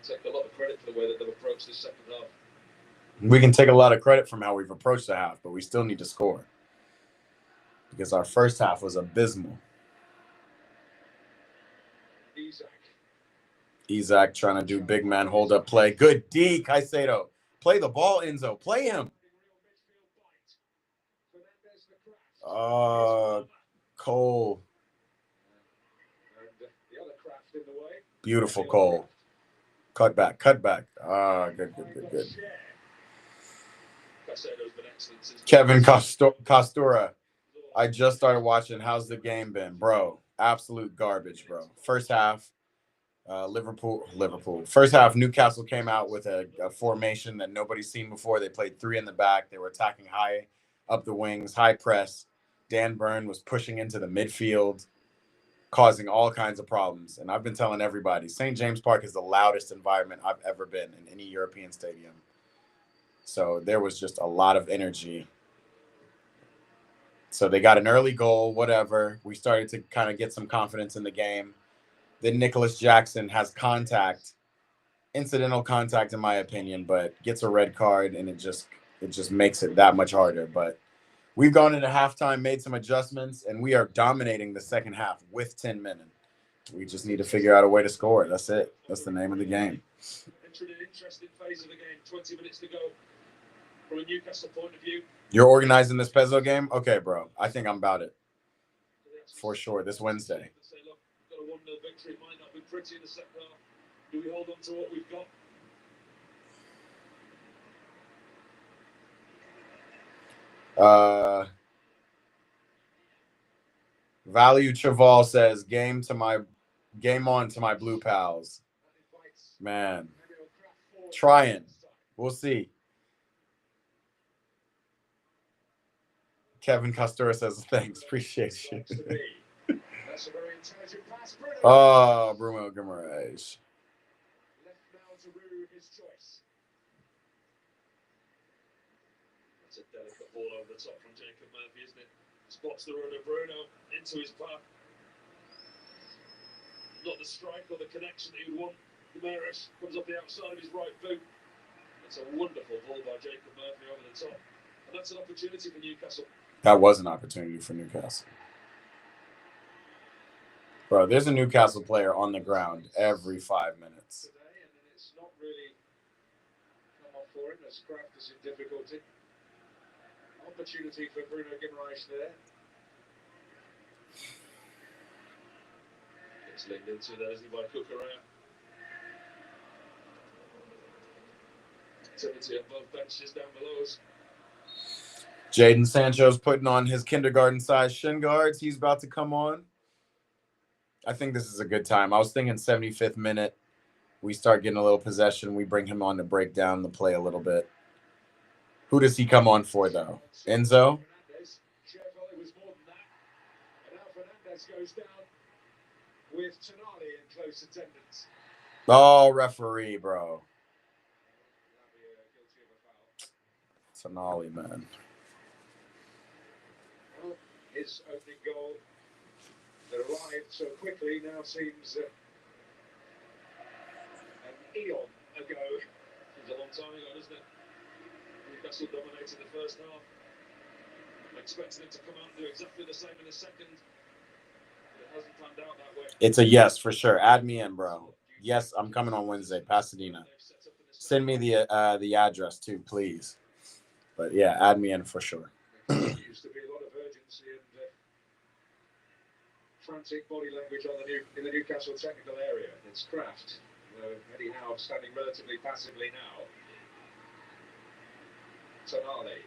can take a lot of credit for the way that they've approached this second half. We can take a lot of credit from how we've approached the half, but we still need to score. Because our first half was abysmal. Isak trying to do big man hold-up play. Good D, Caicedo. Play the ball, Enzo. Play him. Cole. Beautiful Cole. Cut back. Good. Kevin Costura. I just started watching. How's the game been? Bro, absolute garbage, bro. First half, Liverpool. First half, Newcastle came out with a formation that nobody's seen before. They played three in the back. They were attacking high up the wings, high press. Dan Burn was pushing into the midfield, causing all kinds of problems. And I've been telling everybody, St. James Park is the loudest environment I've ever been in any European stadium. So there was just a lot of energy. So they got an early goal, whatever. We started to kind of get some confidence in the game. Then Nicholas Jackson has contact, incidental contact in my opinion, but gets a red card, and it just makes it that much harder. But we've gone into halftime, made some adjustments, and we are dominating the second half with 10 men. We just need to figure out a way to score. That's it. That's the name of the game. Entering an interesting phase of the game. 20 minutes to go. From a Newcastle point of view. You're organizing this Pezzo game? Okay, bro. I think I'm about it. For sure, this Wednesday. Say, look, got a 1-0 victory. It might not be pretty in the second half. Do we hold on to what we've got? Value Chaval says, game on to my blue pals. Man. Trying. We'll see. Kevin Costura says, thanks. Appreciate you. That's a very intelligent pass. Oh, Bruno Guimaraes. Left now to Rue, his choice. That's a delicate ball over the top from Jacob Murphy, isn't it? Spots the run of Bruno into his path. Not the strike or the connection that you'd want. Guimaraes comes off the outside of his right boot. It's a wonderful ball by Jacob Murphy over the top. And that's an opportunity for Newcastle. That was an opportunity for Newcastle. Bro, there's a Newcastle player on the ground every 5 minutes. Today, and it's not really come off for him as Kraft is in difficulty. Opportunity for Bruno Guimaraes there. Gets linked into there, isn't he, by Cucurella. Activity at both benches down below us. Jadon Sancho's putting on his kindergarten-sized shin guards. He's about to come on. I think this is a good time. I was thinking 75th minute. We start getting a little possession. We bring him on to break down the play a little bit. Who does he come on for, though? Enzo? It was more than that. And now Fernandez goes down with Tonali in close attendance. Oh, referee, bro. Tonali, man. Well, his opening goal that arrived so quickly now seems an eon ago. Seems a long time ago, doesn't it? Newcastle dominated the first half. I'm expecting it to come out and do exactly the same in the second. But it hasn't panned out that way. It's a yes for sure. Add me in, bro. Yes, I'm coming on Wednesday, Pasadena. Send me the address too, please. But yeah, add me in for sure. There used to be a lot of urgency and frantic body language in the Newcastle technical area. It's Kraft. Eddie Howe standing relatively passively now. Tonali.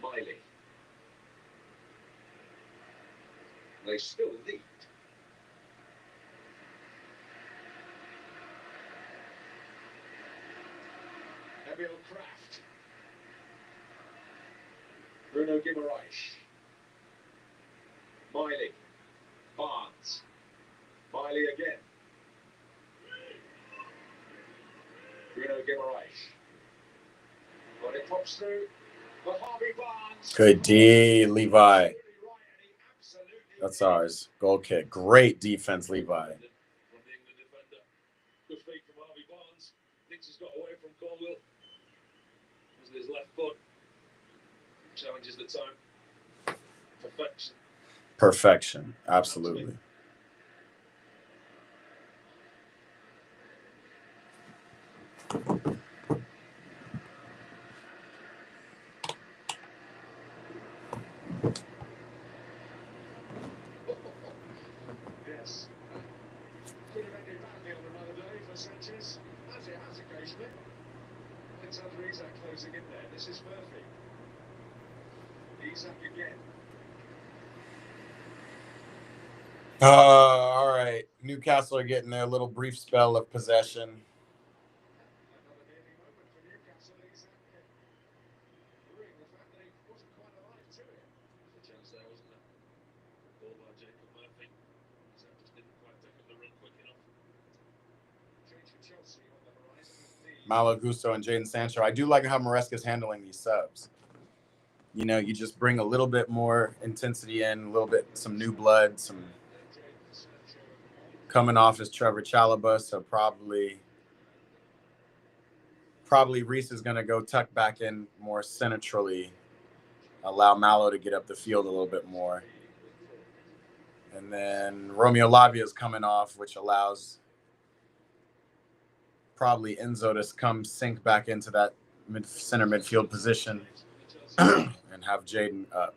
Miley. They still lead. Emil Kraft. Bruno Guimaraes. Miley. Barnes. Miley again. Bruno Guimaraes. But it pops through. But Harvey Barnes. Good D, Levi. That's ours. Goal kick. Great defense, Levi. Good feet from Harvey Barnes. Thinks he's got away from Colwell. With his left foot. Challenges the time. Perfection. Perfection. Absolutely. Yes. Could have ended badly on another day for Sanchez, as it has occasionally. It's under Isak closing in there. This is Murphy. Isak again. All right. Newcastle are getting their little brief spell of possession. Another nearly moment for Newcastle. Isak. Chelsea on the horizon. Malo Gusto and Jadon Sancho. I do like how Maresca's handling these subs. You know, you just bring a little bit more intensity in, a little bit, some new blood, some coming off as Trevor Chalobah, so probably Reese is going to go tuck back in more centrally, allow Malo to get up the field a little bit more. And then Romeo Lavia is coming off, which allows probably Enzo to come sink back into that center midfield position and have Jadon up.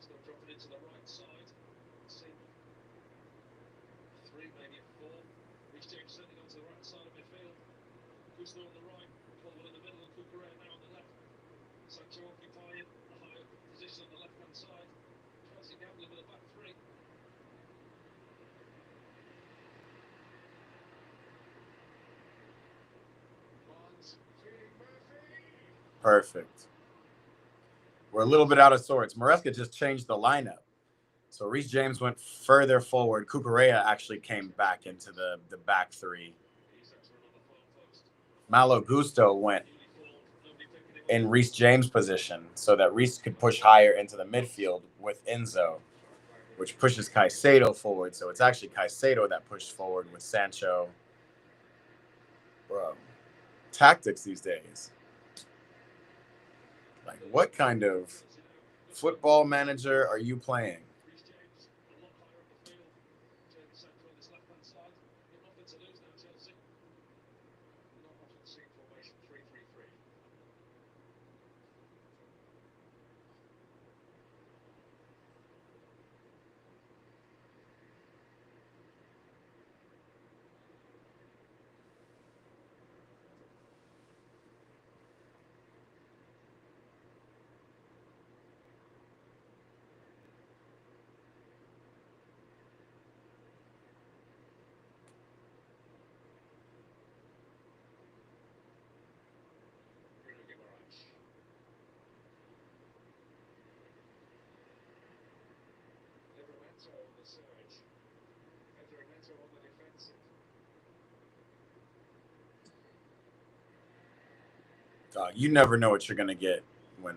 Still dropping into the right side. Three, maybe four. Reece James certainly onto the right side of midfield. Gusto on the right, Colwell in the middle, and Cucurella now on the left. Sancho occupying a higher position on the left-hand side. Chelsea gambling with a back three. Barnes feeding Murphy. Perfect. We're a little bit out of sorts. Maresca just changed the lineup. So Reece James went further forward. Cucurella actually came back into the back three. Malo Gusto went in Reece James' position so that Reece could push higher into the midfield with Enzo, which pushes Caicedo forward. So it's actually Caicedo that pushed forward with Sancho. Bro, tactics these days. Like, what kind of football manager are you playing? You never know what you're going to get when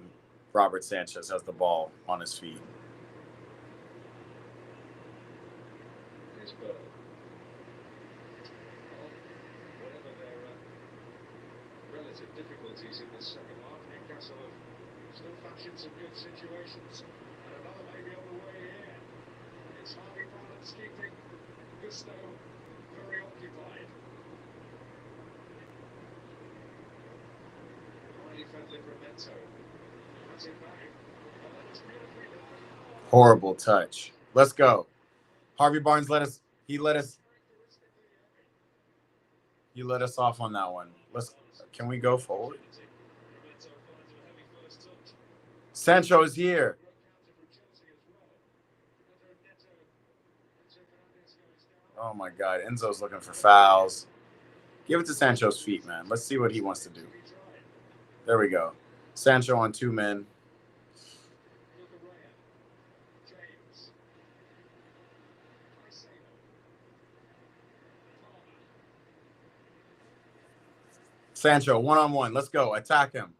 Robert Sanchez has the ball on his feet. Whatever their relative difficulties in this second half, Newcastle have still fashioned some good situations, and another maybe on the way here. It's Harvey Barnes keeping Gusto very occupied. Horrible touch. Let's go. Harvey Barnes let us off on that one. Can we go forward? Sancho is here. Oh my God. Enzo's looking for fouls. Give it to Sancho's feet, man. Let's see what he wants to do. There we go. Sancho on two men. Sancho, one-on-one. Let's go. Attack him.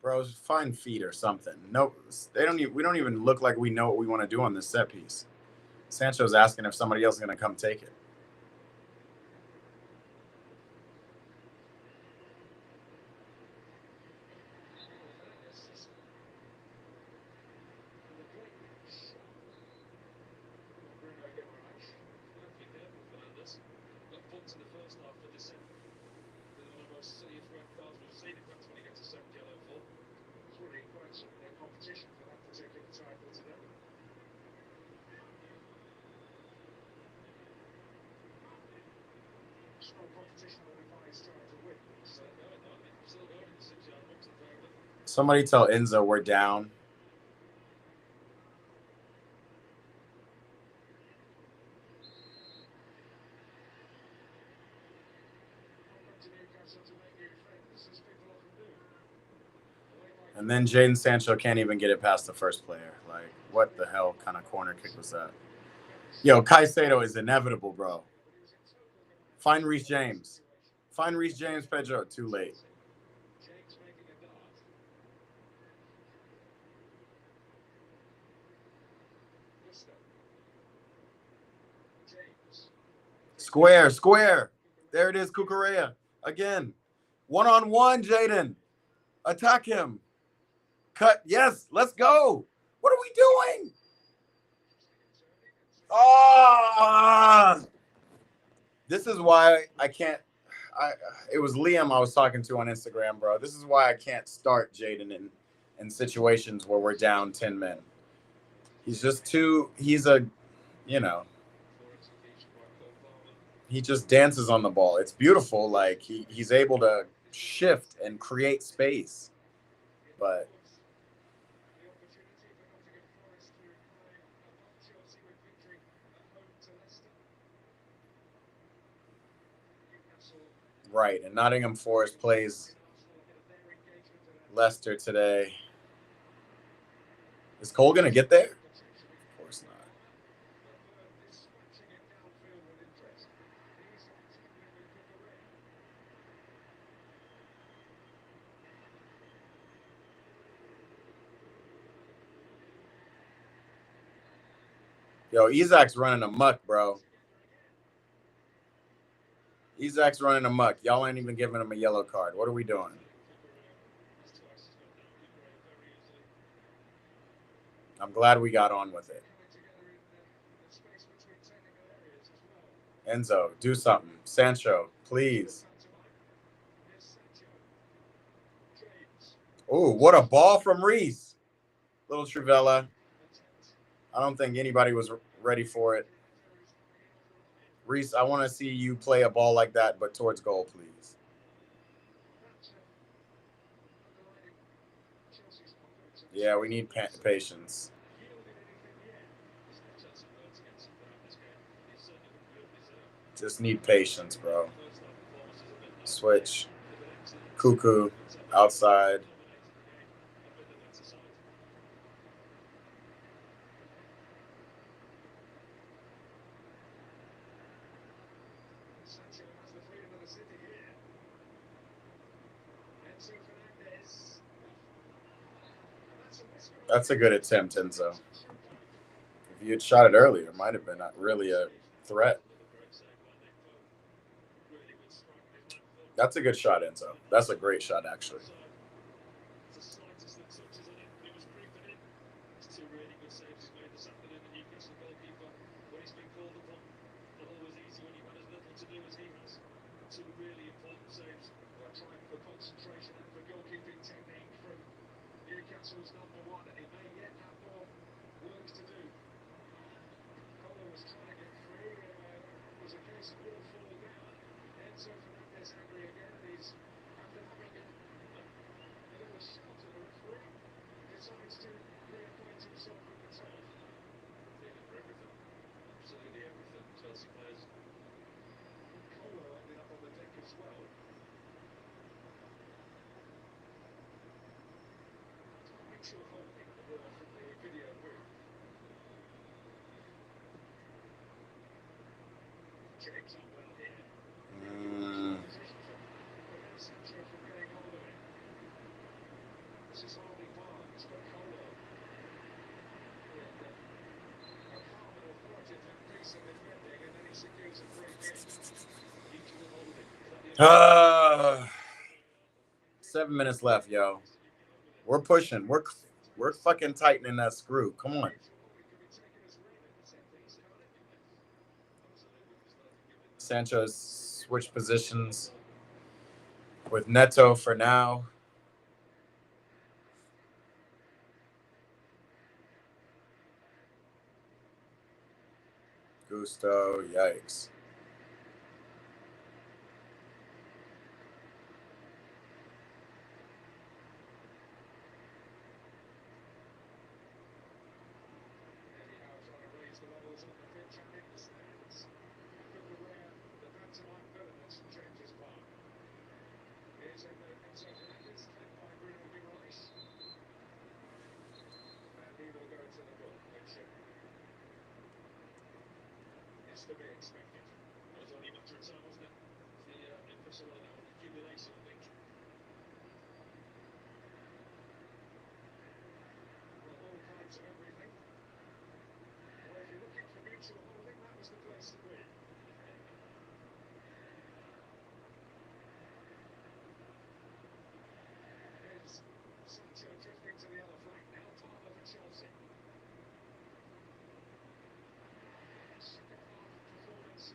Bros, find feet or something. No, we don't even look like we know what we want to do on this set piece. Sancho's asking if somebody else is going to come take it. Somebody tell Enzo we're down. And then Jadon Sancho can't even get it past the first player. Like, what the hell kind of corner kick was that? Yo, Caicedo is inevitable, bro. Find Reece James. Find Reece James, Pedro. Too late. James making a dart. Gusto. James. Square, square. There it is, Cucurella. Again. One-on-one, Jadon. Attack him. Cut. Yes, let's go. What are we doing? Oh! This is why I can't. It was Liam I was talking to on Instagram, bro. This is why I can't start Jadon in situations where we're down 10 men. He's just too. He's a, you know. He just dances on the ball. It's beautiful. Like he's able to shift and create space, but The opportunity for Nottingham Forest to climb above Chelsea with victory at home to Leicester. Newcastle. right. And Nottingham Forest plays Arsenal ahead of their engagement today. Leicester today. Is Cole gonna get there? Of course not. Is watching it downfield with interest. He's on tackling with Cucurella. Yo, Isak's running amok, bro. Isak's running amok. Y'all ain't even giving him a yellow card. What are we doing? I'm glad we got on with it. Enzo, do something. Sancho, please. Oh, what a ball from Reece. Little Trivella. I don't think anybody was ready for it. Reece, I want to see you play a ball like that, but towards goal, please. Yeah, we need patience. Just need patience, bro. Switch. Cuckoo. Outside. That's a good attempt, Enzo. If you had shot it earlier, it might have been not really a threat. That's a good shot, Enzo. That's a great shot, actually. Two really important saves. Trying for concentration and for goalkeeping technique from Newcastle's number one. He may yet have more work to do. Cole was trying to get through. It was a case of all fall down. Enzo Fernandez angry again. He's after having a bit of a shot at the referee. Decides to reappoint himself at the top. Feeling for everything. Absolutely everything. Chelsea players. Cole ended up on the deck as well. Actual holding from the video booth. James up well here. Position to prevent Sancho from getting hold of it. This is hardly Barnes, but Colo. With a calm and authoritative piece of defending, and then he secures a free kick. Mutual holding. Is that the 7 minutes left, yo. We're pushing. We're fucking tightening that screw. Come on. Sancho's switch positions with Neto for now. Gusto, yikes. was to be expected. It was only a matter of time, wasn't it? The Newcastle one now, accumulation, I think. Well, all kinds of everything. Well, if you're looking for mutual holding, that was the place to be. Here's Sancho drifting to the other flank now, Palmer for Chelsea. Second half performance,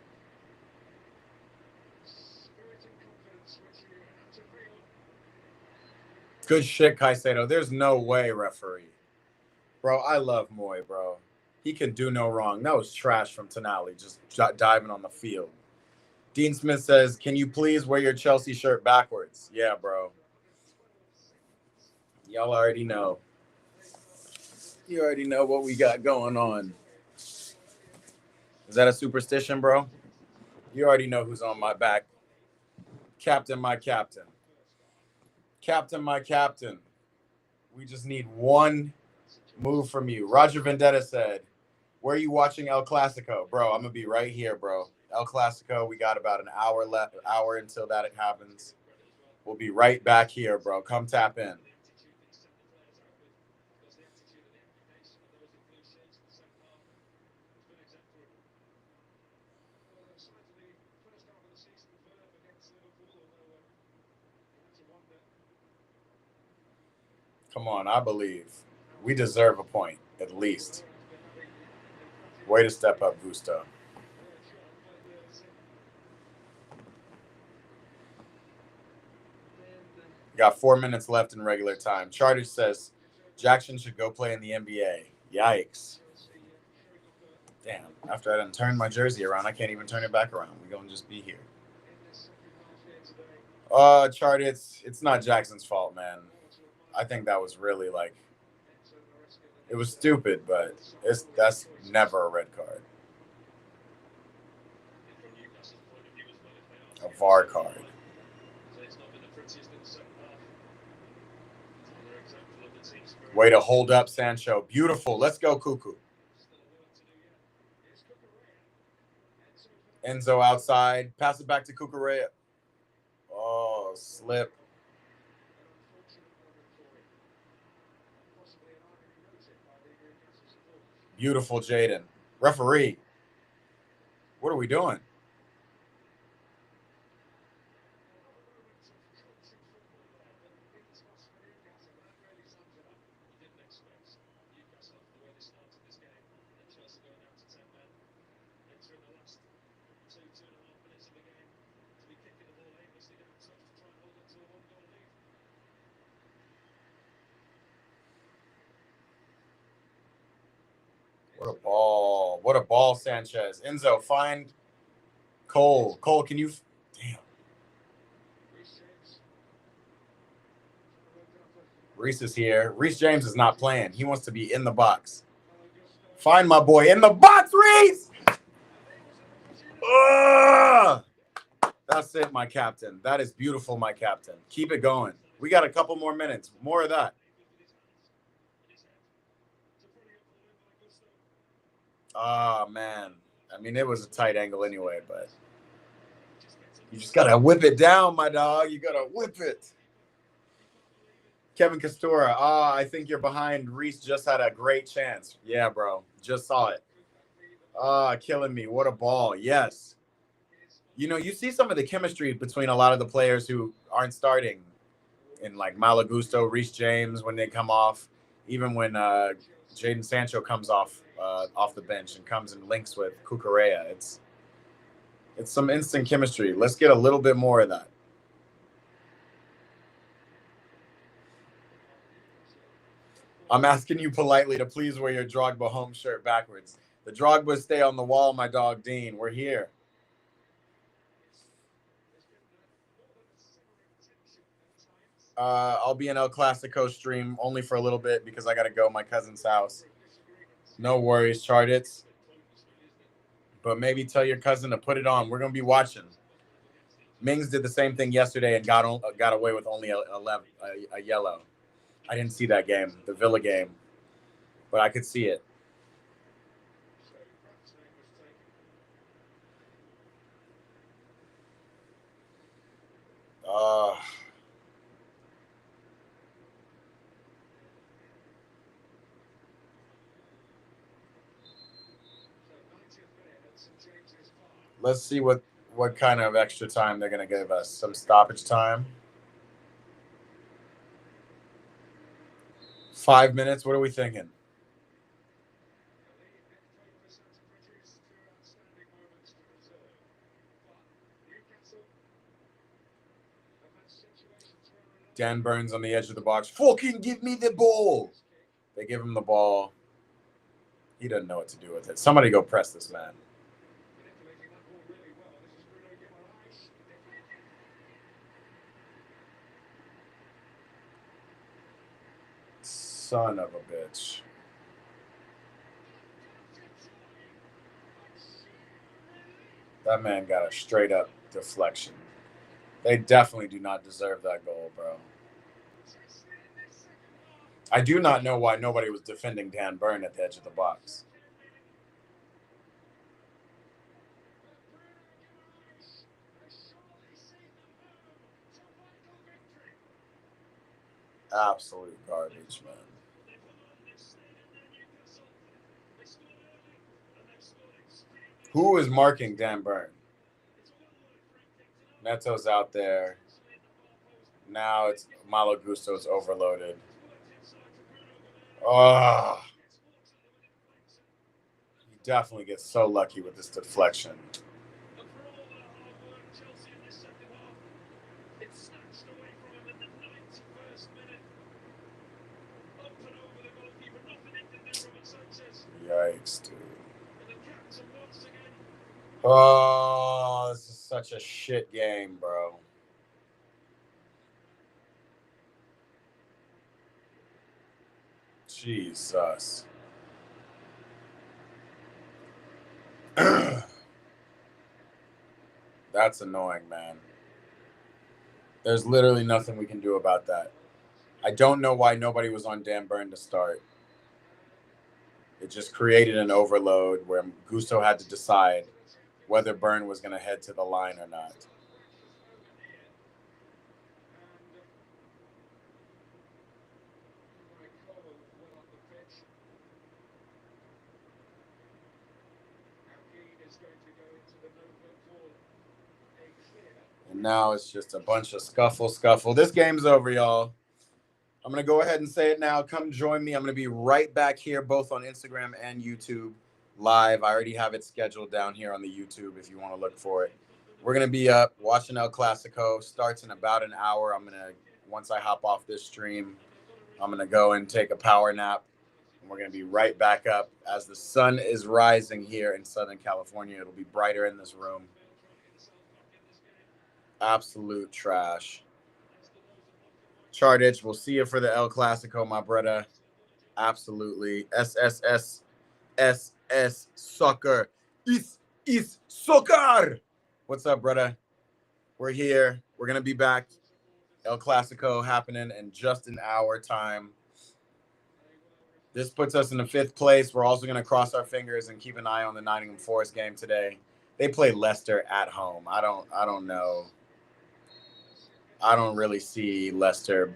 spirit and confidence, which you had to feel. Good shit, Caicedo. There's no way, referee. Bro, I love Moy, bro. He can do no wrong. That was trash from Tonali, just diving on the field. Dean Smith says, can you please wear your Chelsea shirt backwards? Yeah, bro. Y'all already know. You already know what we got going on. Is that a superstition, bro? You already know who's on my back. Captain, my captain. Captain, my captain. We just need one move from you. Roger Vendetta said, where are you watching El Clasico? Bro, I'm going to be right here, bro. El Clasico, we got about an hour until that happens. We'll be right back here, bro. Come tap in. Come on, I believe. We deserve a point, at least. Way to step up, Gusto. Got 4 minutes left in regular time. Charter says Jackson should go play in the NBA. Yikes. Damn, after I done turned my jersey around, I can't even turn it back around. We're going to just be here. Chart, it's not Jackson's fault, man. I think that was really it was stupid, but that's never a red card. A VAR card. Way to hold up, Sancho. Beautiful. Let's go, Cuckoo. Enzo outside. Pass it back to Cucurella. Oh, slip. Beautiful, Jaden. Referee. What are we doing? What a ball. What a ball, Sanchez. Enzo, find Cole. Cole, can you... Damn. Reese is here. Reese James is not playing. He wants to be in the box. Find my boy in the box, Reese! That's it, my captain. That is beautiful, my captain. Keep it going. We got a couple more minutes. More of that. Oh, man. I mean, it was a tight angle anyway, but you just got to whip it down, my dog. You got to whip it. Kevin Castora, I think you're behind. Reese just had a great chance. Yeah, bro. Just saw it. Killing me. What a ball. Yes. You know, you see some of the chemistry between a lot of the players who aren't starting in like Malagusto, Reese James when they come off, even when Jadon Sancho comes off the bench and comes and links with Cucurella. It's some instant chemistry. Let's get a little bit more of that. I'm asking you politely to please wear your Drogba home shirt backwards. The Drogbas stay on the wall, my dog Dean. We're here. I'll be in El Clasico stream only for a little bit because I got to go my cousin's house. No worries, Chartits. But maybe tell your cousin to put it on. We're going to be watching. Mings did the same thing yesterday and got away with only a yellow. I didn't see that game, the Villa game, but I could see it. Let's see what kind of extra time they're going to give us. Some stoppage time. 5 minutes. What are we thinking? Dan Burns on the edge of the box. Fucking give me the ball. They give him the ball. He doesn't know what to do with it. Somebody go press this man. Son of a bitch. That man got a straight up deflection. They definitely do not deserve that goal, bro. I do not know why nobody was defending Dan Burn at the edge of the box. Absolute garbage, man. Who is marking Dan Burn? Neto's out there. Now it's Malo Gusto's overloaded. Oh, he definitely gets so lucky with this deflection. Yikes, dude. Oh, this is such a shit game, bro. Jesus. That's annoying, man. There's literally nothing we can do about that. I don't know why nobody was on Dan Burn to start. It just created an overload where Gusto had to decide whether Burn was going to head to the line or not. And now it's just a bunch of scuffle. This game's over, y'all. I'm going to go ahead and say it now. Come join me. I'm going to be right back here, both on Instagram and YouTube live. I already have it scheduled down here on the YouTube if you want to look for it. We're going to be up watching El Clasico. Starts in about an hour. Once I hop off this stream, I'm going to go and take a power nap. And we're going to be right back up as the sun is rising here in Southern California. It'll be brighter in this room. Absolute trash. Chardich, we'll see you for the El Clasico, my brother. Absolutely. SSS soccer. Is soccer. What's up, brother? We're here. We're going to be back. El Clasico happening in just an hour time. This puts us in the 5th place. We're also going to cross our fingers and keep an eye on the Nottingham Forest game today. They play Leicester at home. I don't know. I don't really see Leicester.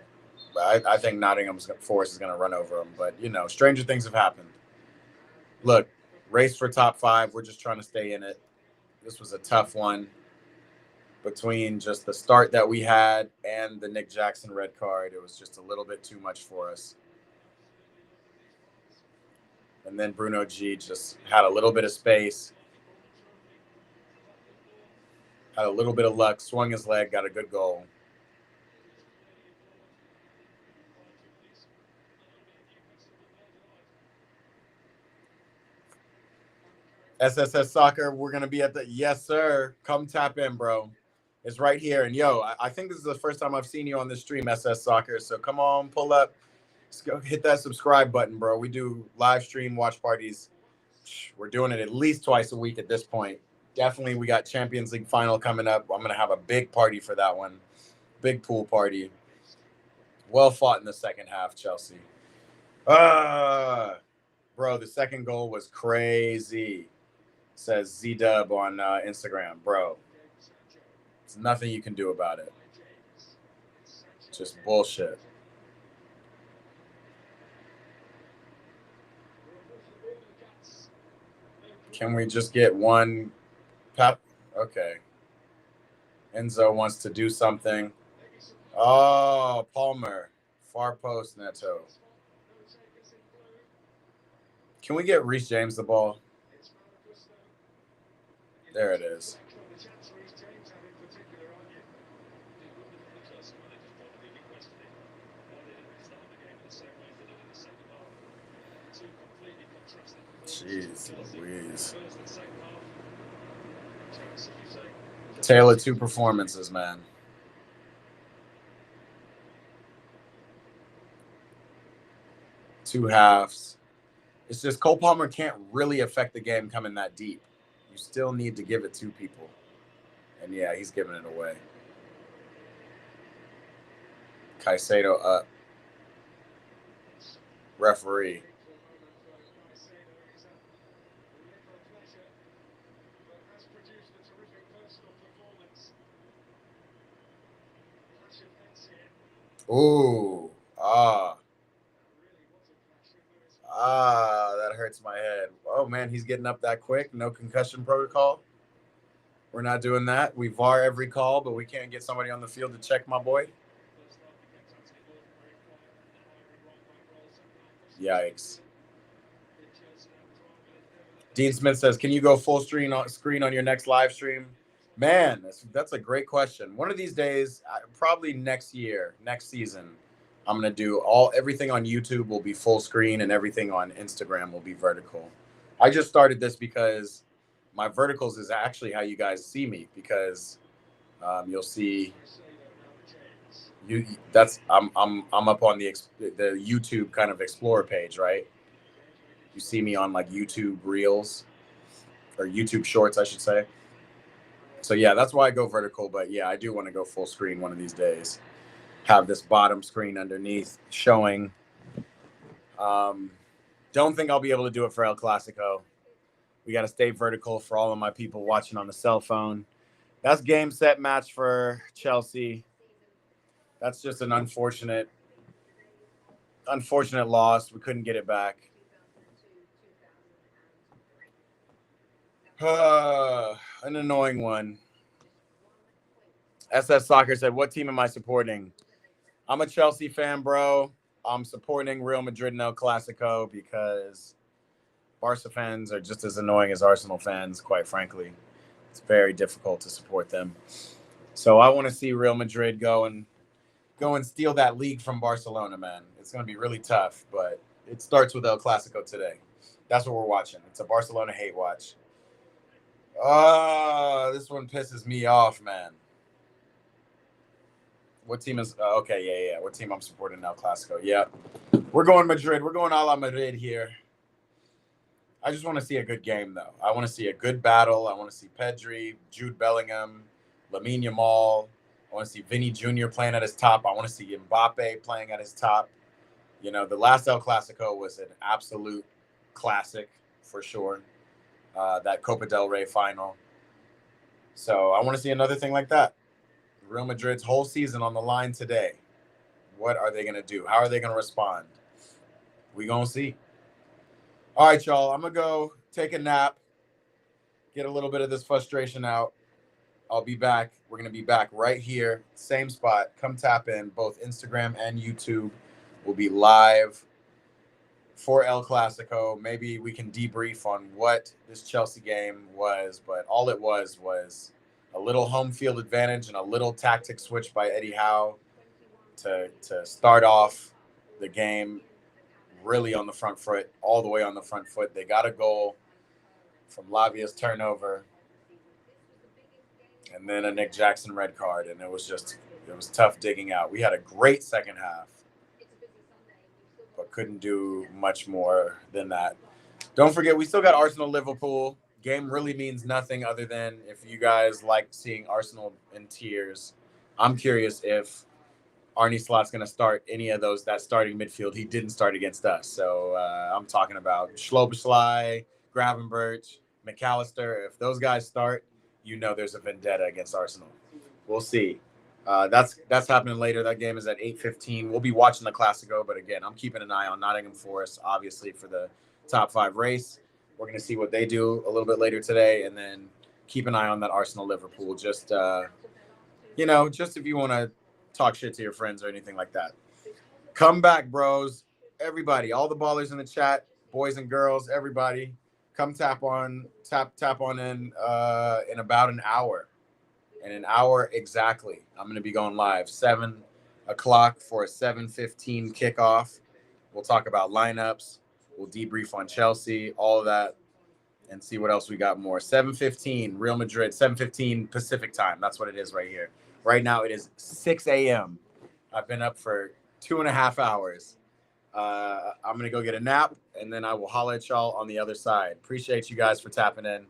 I think Nottingham Forest is going to run over them. But, stranger things have happened. Look, race for top 5. We're just trying to stay in it. This was a tough one between just the start that we had and the Nick Jackson red card. It was just a little bit too much for us. And then Bruno G just had a little bit of space, had a little bit of luck, swung his leg, got a good goal. SSS Soccer, we're going to be at the, yes, sir. Come tap in, bro. It's right here. And, I think this is the first time I've seen you on this stream, SS Soccer. So come on, pull up. Let's go hit that subscribe button, bro. We do live stream watch parties. We're doing it at least twice a week at this point. Definitely, we got Champions League final coming up. I'm going to have a big party for that one. Big pool party. Well fought in the second half, Chelsea. Bro, the second goal was crazy. Says Z-Dub on Instagram. Bro, there's nothing you can do about it. Just bullshit. Can we just get one Okay. Enzo wants to do something. Oh, Palmer. Far post, Neto. Can we get Reece James the ball? There it is. Jeez Louise. Taylor, 2 performances, man. Two halves. It's just Cole Palmer can't really affect the game coming that deep. You still need to give it to people. And yeah, he's giving it away. Caicedo up. Referee. Ooh. That hurts my head. Oh, man, he's getting up that quick. No concussion protocol. We're not doing that. We VAR every call, but we can't get somebody on the field to check my boy. Yikes. Dean Smith says, can you go full screen on your next live stream? Man, that's a great question. One of these days, probably next year, next season, I'm going to do everything on YouTube will be full screen and everything on Instagram will be vertical. I just started this because my verticals is actually how you guys see me, because you'll see I'm up on the YouTube kind of Explorer page, right? You see me on like YouTube Reels or YouTube Shorts, I should say. So yeah, that's why I go vertical. But yeah, I do want to go full screen one of these days. Have this bottom screen underneath showing. Don't think I'll be able to do it for El Clasico. We got to stay vertical for all of my people watching on the cell phone. That's game, set, match for Chelsea. That's just an unfortunate loss. We couldn't get it back. An annoying one. SS Soccer said, what team am I supporting? I'm a Chelsea fan, bro. I'm supporting Real Madrid and El Clasico because Barca fans are just as annoying as Arsenal fans, quite frankly. It's very difficult to support them. So I want to see Real Madrid go and steal that league from Barcelona, man. It's going to be really tough, but it starts with El Clasico today. That's what we're watching. It's a Barcelona hate watch. This one pisses me off, man. What team is okay? Yeah. What team I'm supporting in El Clasico? Yeah, we're going Madrid. We're going a la Madrid here. I just want to see a good game, though. I want to see a good battle. I want to see Pedri, Jude Bellingham, Lamine Yamal. I want to see Vinny Jr. playing at his top. I want to see Mbappe playing at his top. You know, the last El Clasico was an absolute classic for sure. That Copa del Rey final. So I want to see another thing like that. Real Madrid's whole season on the line today. What are they going to do? How are they going to respond? We going to see. All right, y'all. I'm going to go take a nap, get a little bit of this frustration out. I'll be back. We're going to be back right here, same spot. Come tap in. Both Instagram and YouTube will be live for El Clasico. Maybe we can debrief on what this Chelsea game was, but all it was a little home field advantage and a little tactic switch by Eddie Howe to start off the game really on the front foot, all the way on the front foot. They got a goal from Lavia's turnover and then a Nick Jackson red card, and it was tough digging out. We had a great second half, but couldn't do much more than that. Don't forget, we still got Arsenal-Liverpool. Game really means nothing other than if you guys like seeing Arsenal in tears. I'm curious if Arne Slot's going to start any of that starting midfield. He didn't start against us. So I'm talking about Schloboschlei, Gravenberch, McAllister. If those guys start, you know there's a vendetta against Arsenal. We'll see. That's happening later. That game is at 8:15. We'll be watching the Clasico, but again, I'm keeping an eye on Nottingham Forest, obviously, for the top 5 race. We're going to see what they do a little bit later today, and then keep an eye on that Arsenal Liverpool. Just just if you want to talk shit to your friends or anything like that. Come back, bros. Everybody, all the ballers in the chat, boys and girls, everybody, come tap on in about an hour. In an hour exactly, I'm going to be going live 7 o'clock for a 7:15 kickoff. We'll talk about lineups. We'll debrief on Chelsea, all of that, and see what else we got more. 7:15 Real Madrid, 7:15 Pacific time. That's what it is right here. Right now it is 6 a.m. I've been up for 2.5 hours. I'm going to go get a nap, and then I will holler at y'all on the other side. Appreciate you guys for tapping in.